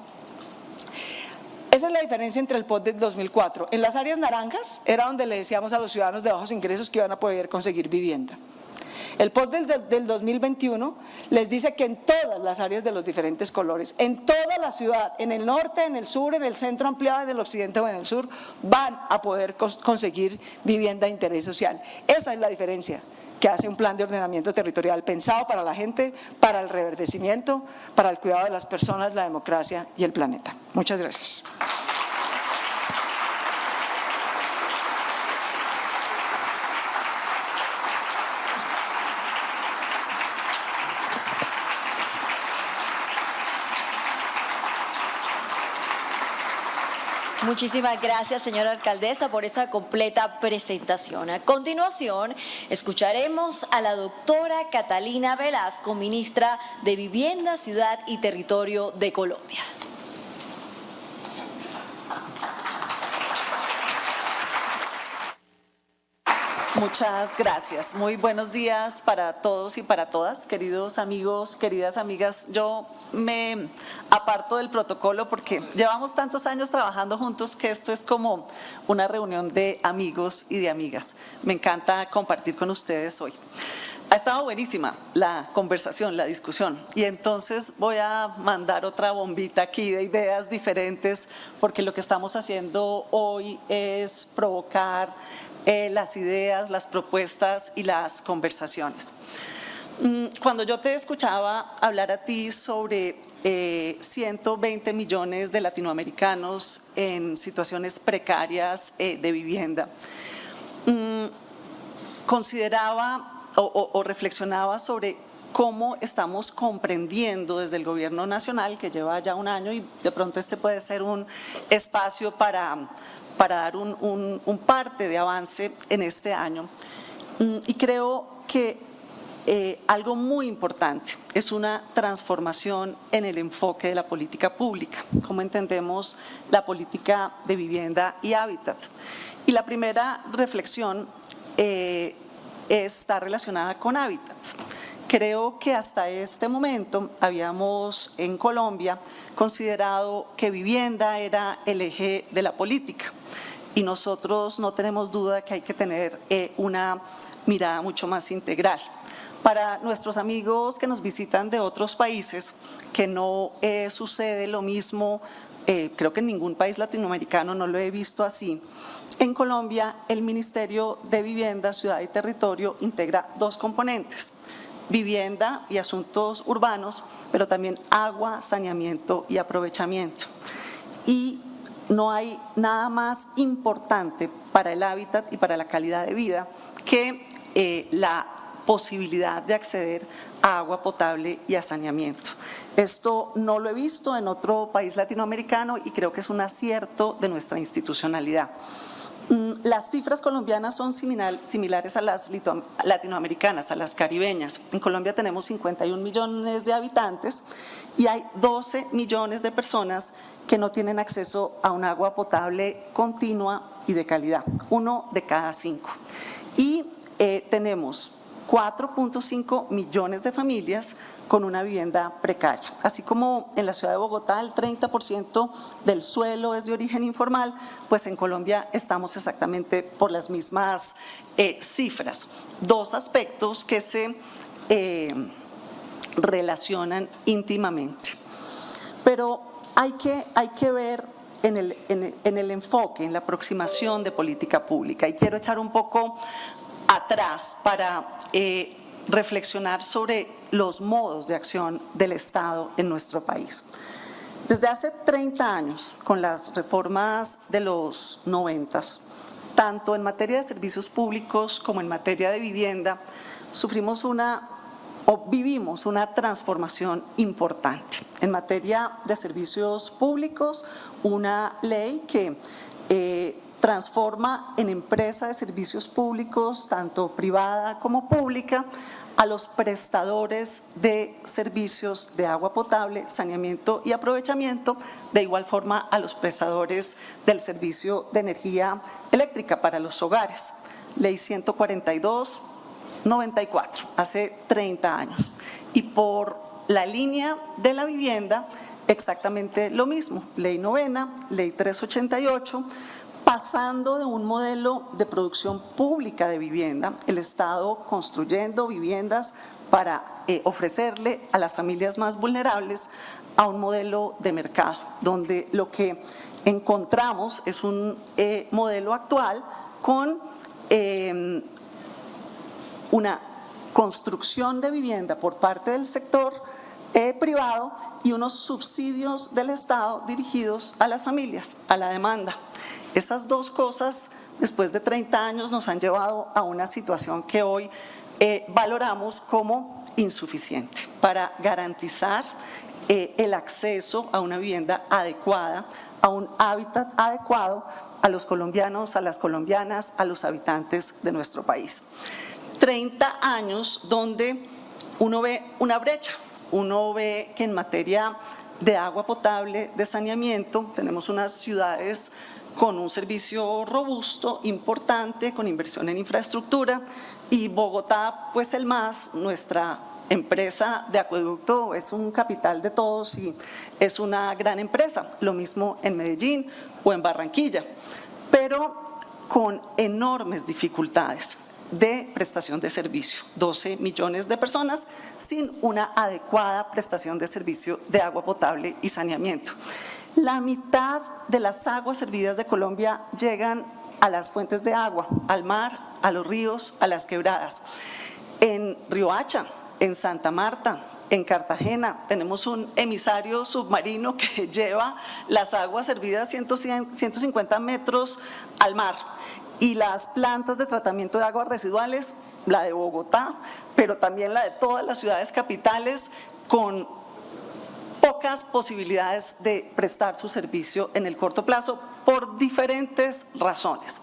Esa es la diferencia entre el POT del 2004. En las áreas naranjas era donde le decíamos a los ciudadanos de bajos ingresos que iban a poder conseguir vivienda. El POT del 2021 les dice que en todas las áreas de los diferentes colores, en toda la ciudad, en el norte, en el sur, en el centro ampliado, en el occidente o en el sur, van a poder conseguir vivienda de interés social. Esa es la diferencia que hace un plan de ordenamiento territorial pensado para la gente, para el reverdecimiento, para el cuidado de las personas, la democracia y el planeta. Muchas gracias. Muchísimas gracias, señora alcaldesa, por esa completa presentación. A continuación, escucharemos a la doctora Catalina Velasco, ministra de Vivienda, Ciudad y Territorio de Colombia. Muchas gracias. Muy buenos días para todos y para todas, queridos amigos, queridas amigas. Yo me aparto del protocolo porque llevamos tantos años trabajando juntos que esto es como una reunión de amigos y de amigas. Me encanta compartir con ustedes hoy. Ha estado buenísima la conversación, la discusión, y entonces voy a mandar otra bombita aquí de ideas diferentes, porque lo que estamos haciendo hoy es provocar las ideas, las propuestas y las conversaciones. Cuando yo te escuchaba hablar a ti sobre 120 millones de latinoamericanos en situaciones precarias de vivienda. Consideraba o reflexionaba sobre cómo estamos comprendiendo desde el gobierno nacional, que lleva ya un año, y de pronto este puede ser un espacio para dar un parte de avance en este año. Y creo que algo muy importante es una transformación en el enfoque de la política pública, cómo entendemos la política de vivienda y hábitat. Y la primera reflexión está relacionada con hábitat. Creo que hasta este momento habíamos en Colombia considerado que vivienda era el eje de la política y nosotros no tenemos duda que hay que tener una mirada mucho más integral. Para nuestros amigos que nos visitan de otros países, que no sucede lo mismo, creo que en ningún país latinoamericano no lo he visto así. En Colombia, el Ministerio de Vivienda, Ciudad y Territorio integra dos componentes: vivienda y asuntos urbanos, pero también agua, saneamiento y aprovechamiento. Y no hay nada más importante para el hábitat y para la calidad de vida que la posibilidad de acceder a agua potable y a saneamiento. Esto no lo he visto en otro país latinoamericano y creo que es un acierto de nuestra institucionalidad. Las cifras colombianas son similares a las latinoamericanas, a las caribeñas. En Colombia tenemos 51 millones de habitantes y hay 12 millones de personas que no tienen acceso a un agua potable continua y de calidad, 1 de cada 5. Y tenemos 4.5 millones de familias con una vivienda precaria. Así como en la ciudad de Bogotá el 30% del suelo es de origen informal, pues en Colombia estamos exactamente por las mismas cifras. Dos aspectos que se relacionan íntimamente. Pero hay que ver en el enfoque, en la aproximación de política pública. Y quiero echar un poco atrás para reflexionar sobre los modos de acción del Estado en nuestro país. Desde hace 30 años, con las reformas de los 90, tanto en materia de servicios públicos como en materia de vivienda, vivimos una transformación importante. En materia de servicios públicos, una ley que transforma en empresa de servicios públicos, tanto privada como pública, a los prestadores de servicios de agua potable, saneamiento y aprovechamiento, de igual forma a los prestadores del servicio de energía eléctrica para los hogares. Ley 142/94, hace 30 años. Y por la línea de la vivienda, exactamente lo mismo. Ley 9ª, Ley 388, pasando de un modelo de producción pública de vivienda, el Estado construyendo viviendas para ofrecerle a las familias más vulnerables, a un modelo de mercado, donde lo que encontramos es un modelo actual con una construcción de vivienda por parte del sector privado y unos subsidios del Estado dirigidos a las familias, a la demanda. Esas dos cosas, después de 30 años, nos han llevado a una situación que hoy valoramos como insuficiente para garantizar el acceso a una vivienda adecuada, a un hábitat adecuado a los colombianos, a las colombianas, a los habitantes de nuestro país. 30 años donde uno ve una brecha, uno ve que en materia de agua potable, de saneamiento, tenemos unas ciudades con un servicio robusto, importante, con inversión en infraestructura, y Bogotá, pues el MAS, nuestra empresa de acueducto, es un capital de todos y es una gran empresa, lo mismo en Medellín o en Barranquilla, pero con enormes dificultades de prestación de servicio, 12 millones de personas sin una adecuada prestación de servicio de agua potable y saneamiento. La mitad de las aguas servidas de Colombia llegan a las fuentes de agua, al mar, a los ríos, a las quebradas. En Riohacha, en Santa Marta, En Cartagena tenemos un emisario submarino que lleva las aguas servidas 150 metros al mar, y las plantas de tratamiento de aguas residuales, la de Bogotá, pero también la de todas las ciudades capitales, con pocas posibilidades de prestar su servicio en el corto plazo por diferentes razones.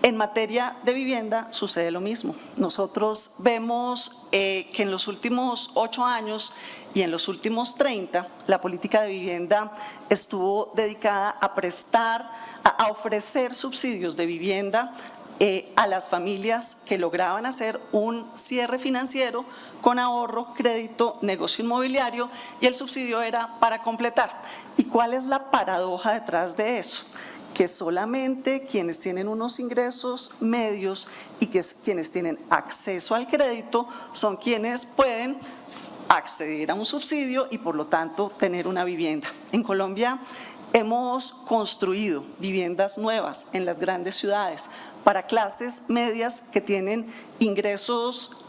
En materia de vivienda sucede lo mismo. Nosotros vemos que en los últimos 8 años y en los últimos 30, la política de vivienda estuvo dedicada a ofrecer subsidios de vivienda a las familias que lograban hacer un cierre financiero con ahorro, crédito, negocio inmobiliario, y el subsidio era para completar. ¿Y cuál es la paradoja detrás de eso? Que solamente quienes tienen unos ingresos medios y quienes tienen acceso al crédito son quienes pueden acceder a un subsidio y por lo tanto tener una vivienda. En Colombia hemos construido viviendas nuevas en las grandes ciudades para clases medias que tienen ingresos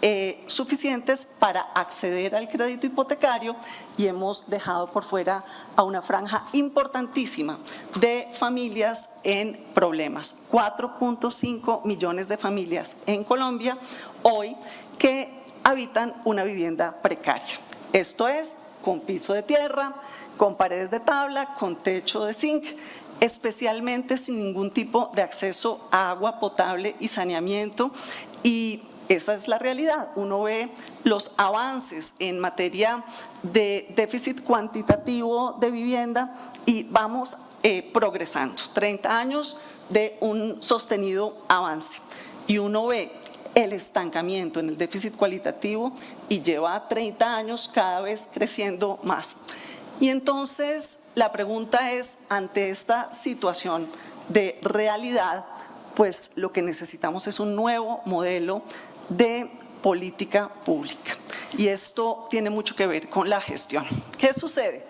suficientes para acceder al crédito hipotecario, y hemos dejado por fuera a una franja importantísima de familias en problemas. 4.5 millones de familias en Colombia hoy que habitan una vivienda precaria. Esto es, con piso de tierra, con paredes de tabla, con techo de zinc, especialmente sin ningún tipo de acceso a agua potable y saneamiento, y esa es la realidad. Uno ve los avances en materia de déficit cuantitativo de vivienda y vamos progresando. 30 años de un sostenido avance, y uno ve el estancamiento en el déficit cualitativo y lleva 30 años cada vez creciendo más. Y entonces la pregunta es, ante esta situación de realidad, pues lo que necesitamos es un nuevo modelo de política pública. Y esto tiene mucho que ver con la gestión. ¿Qué sucede?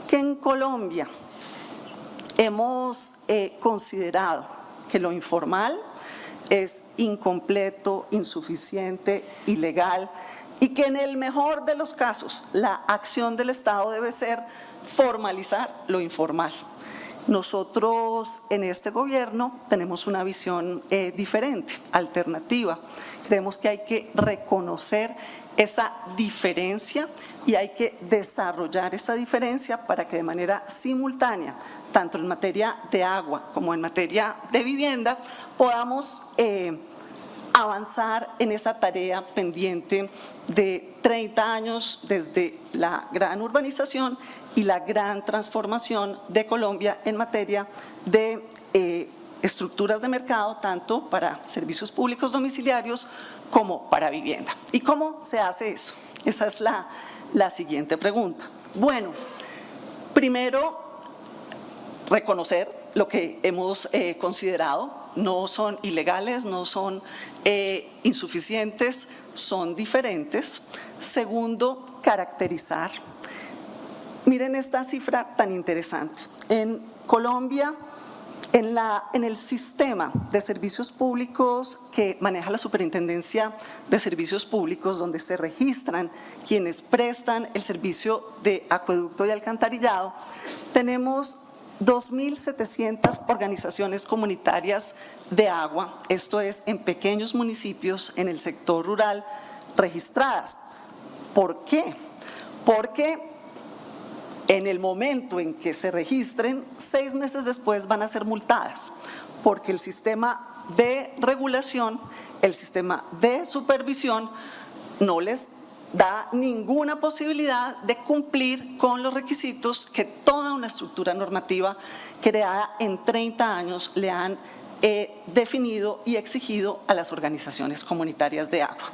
Que en Colombia hemos considerado que lo informal es incompleto, insuficiente, ilegal, y que en el mejor de los casos la acción del Estado debe ser formalizar lo informal. Nosotros en este gobierno tenemos una visión diferente, alternativa. Creemos que hay que reconocer esa diferencia y hay que desarrollar esa diferencia para que de manera simultánea, tanto en materia de agua como en materia de vivienda, podamos avanzar en esa tarea pendiente de 30 años desde la gran urbanización y la gran transformación de Colombia en materia de estructuras de mercado, tanto para servicios públicos domiciliarios como para vivienda. ¿Y cómo se hace eso? Esa es la siguiente pregunta. Bueno, primero, reconocer lo que hemos considerado. No son ilegales, no son insuficientes, son diferentes. Segundo, caracterizar. Miren esta cifra tan interesante. En Colombia, en el sistema de servicios públicos que maneja la Superintendencia de Servicios Públicos, donde se registran quienes prestan el servicio de acueducto y alcantarillado, tenemos 2.700 organizaciones comunitarias de agua, esto es, en pequeños municipios en el sector rural, registradas. ¿Por qué? Porque en el momento en que se registren, 6 meses después van a ser multadas, porque el sistema de regulación, el sistema de supervisión no les da ninguna posibilidad de cumplir con los requisitos que toda una estructura normativa creada en 30 años le han definido y exigido a las organizaciones comunitarias de agua.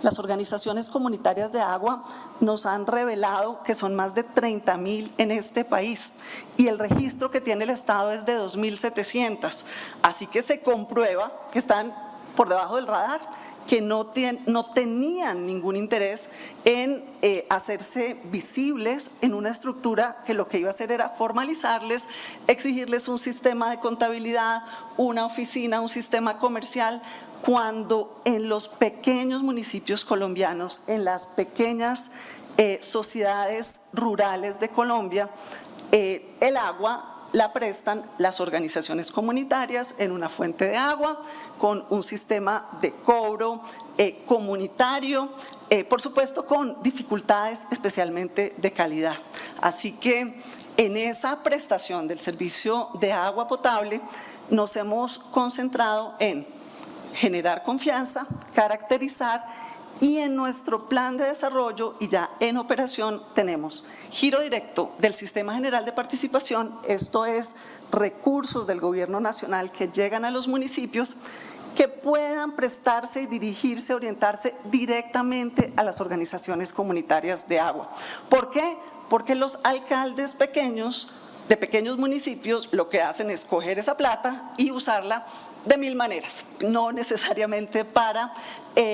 Las organizaciones comunitarias de agua nos han revelado que son más de 30.000 en este país y el registro que tiene el Estado es de 2.700, así que se comprueba que están por debajo del radar, que no tenían ningún interés en hacerse visibles en una estructura que lo que iba a hacer era formalizarles, exigirles un sistema de contabilidad, una oficina, un sistema comercial, cuando en los pequeños municipios colombianos, en las pequeñas sociedades rurales de Colombia, el agua la prestan las organizaciones comunitarias en una fuente de agua, con un sistema de cobro comunitario, por supuesto con dificultades especialmente de calidad. Así que en esa prestación del servicio de agua potable nos hemos concentrado en generar confianza, caracterizar, y en nuestro plan de desarrollo y ya en operación tenemos giro directo del Sistema General de Participación, esto es recursos del Gobierno Nacional que llegan a los municipios que puedan prestarse y dirigirse, orientarse directamente a las organizaciones comunitarias de agua. ¿Por qué? Porque los alcaldes pequeños de pequeños municipios lo que hacen es coger esa plata y usarla de mil maneras, no necesariamente para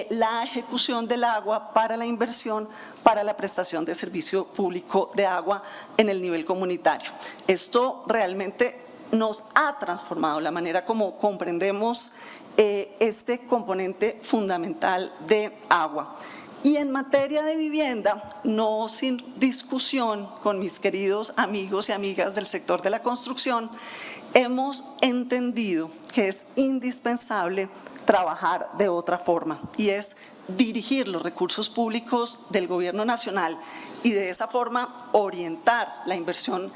la ejecución del agua, para la inversión, para la prestación de servicio público de agua en el nivel comunitario. Esto realmente nos ha transformado la manera como comprendemos este componente fundamental de agua. Y en materia de vivienda, no sin discusión con mis queridos amigos y amigas del sector de la construcción, hemos entendido que es indispensable trabajar de otra forma y es dirigir los recursos públicos del Gobierno Nacional y de esa forma orientar la inversión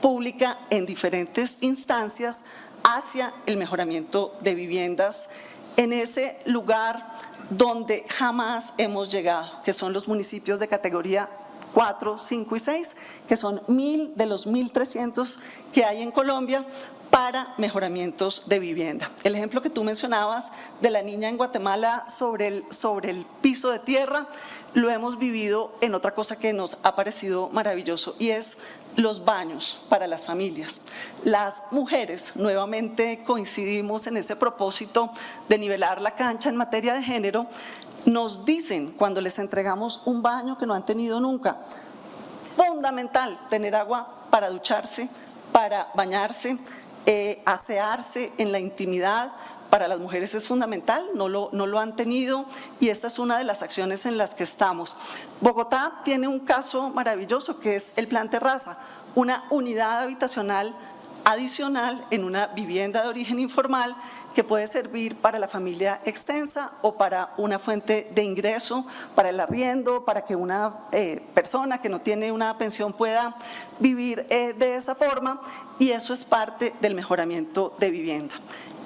pública en diferentes instancias hacia el mejoramiento de viviendas en ese lugar donde jamás hemos llegado, que son los municipios de categoría 4, 5 y 6, que son 1.000 de los 1.300 que hay en Colombia para mejoramientos de vivienda. El ejemplo que tú mencionabas de la niña en Guatemala sobre el piso de tierra, lo hemos vivido en otra cosa que nos ha parecido maravilloso y es los baños para las familias. Las mujeres nuevamente coincidimos en ese propósito de nivelar la cancha en materia de género. Nos dicen cuando les entregamos un baño que no han tenido nunca, fundamental tener agua para ducharse, para bañarse, asearse en la intimidad. Para las mujeres es fundamental, no lo han tenido y esta es una de las acciones en las que estamos. Bogotá tiene un caso maravilloso que es el Plan Terraza, una unidad habitacional adicional en una vivienda de origen informal que puede servir para la familia extensa o para una fuente de ingreso, para el arriendo, para que una persona que no tiene una pensión pueda vivir de esa forma y eso es parte del mejoramiento de vivienda.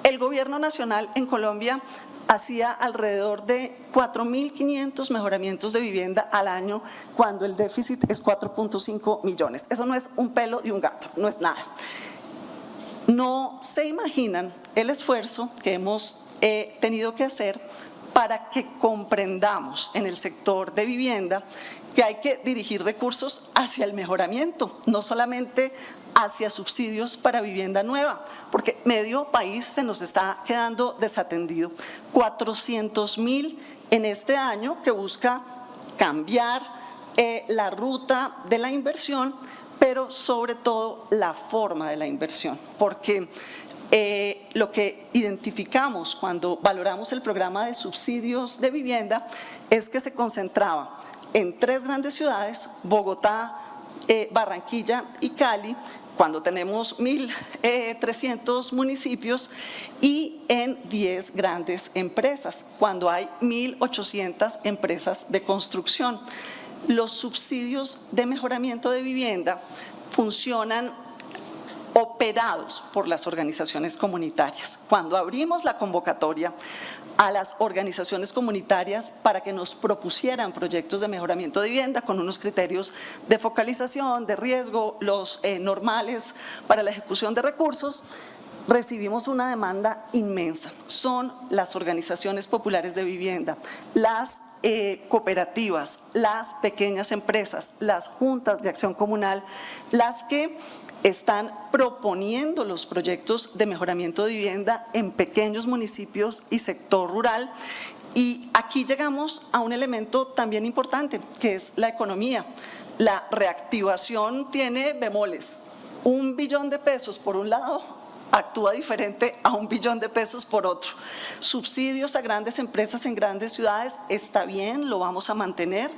El Gobierno Nacional en Colombia hacía alrededor de 4.500 mejoramientos de vivienda al año cuando el déficit es 4.5 millones. Eso no es un pelo de un gato, no es nada. No se imaginan el esfuerzo que hemos tenido que hacer para que comprendamos en el sector de vivienda que hay que dirigir recursos hacia el mejoramiento, no solamente hacia subsidios para vivienda nueva, porque medio país se nos está quedando desatendido. 400.000 en este año que busca cambiar la ruta de la inversión, pero sobre todo la forma de la inversión, porque lo que identificamos cuando valoramos el programa de subsidios de vivienda es que se concentraba en 3 grandes ciudades, Bogotá, Barranquilla y Cali, cuando tenemos 1.300 municipios y en 10 grandes empresas, cuando hay 1.800 empresas de construcción. Los subsidios de mejoramiento de vivienda funcionan operados por las organizaciones comunitarias. Cuando abrimos la convocatoria a las organizaciones comunitarias para que nos propusieran proyectos de mejoramiento de vivienda con unos criterios de focalización, de riesgo, los normales para la ejecución de recursos, recibimos una demanda inmensa. Son las organizaciones populares de vivienda, las cooperativas, las pequeñas empresas, las juntas de acción comunal, las que están proponiendo los proyectos de mejoramiento de vivienda en pequeños municipios y sector rural Y aquí llegamos a un elemento también importante, que es la economía. La reactivación tiene bemoles. 1 billón de pesos por un lado actúa diferente a 1 billón de pesos por otro. Subsidios a grandes empresas en grandes ciudades, está bien, lo vamos a mantener.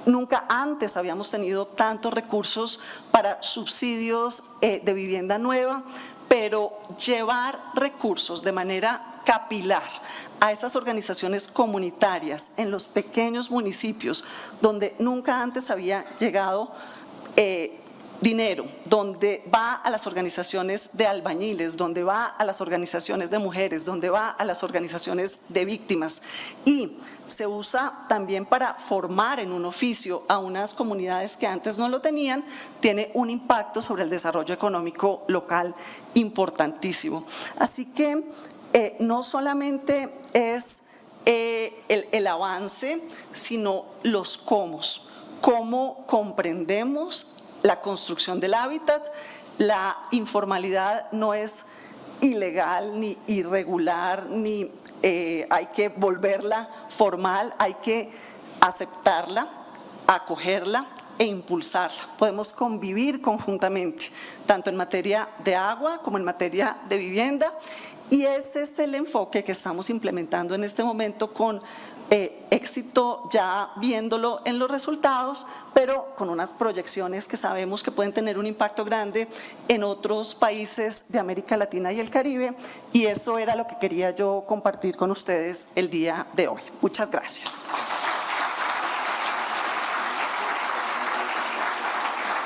Nunca antes habíamos tenido tantos recursos para subsidios de vivienda nueva, pero llevar recursos de manera capilar a esas organizaciones comunitarias en los pequeños municipios donde nunca antes había llegado dinero, donde va a las organizaciones de albañiles, donde va a las organizaciones de mujeres, donde va a las organizaciones de víctimas, y se usa también para formar en un oficio a unas comunidades que antes no lo tenían, tiene un impacto sobre el desarrollo económico local importantísimo. Así que no solamente es el avance, sino los cómo comprendemos la construcción del hábitat. La informalidad no es ilegal ni irregular, ni hay que volverla formal, hay que aceptarla, acogerla e impulsarla. Podemos convivir conjuntamente, tanto en materia de agua como en materia de vivienda, y ese es el enfoque que estamos implementando en este momento con éxito, ya viéndolo en los resultados, pero con unas proyecciones que sabemos que pueden tener un impacto grande en otros países de América Latina y el Caribe, y eso era lo que quería yo compartir con ustedes el día de hoy. Muchas gracias.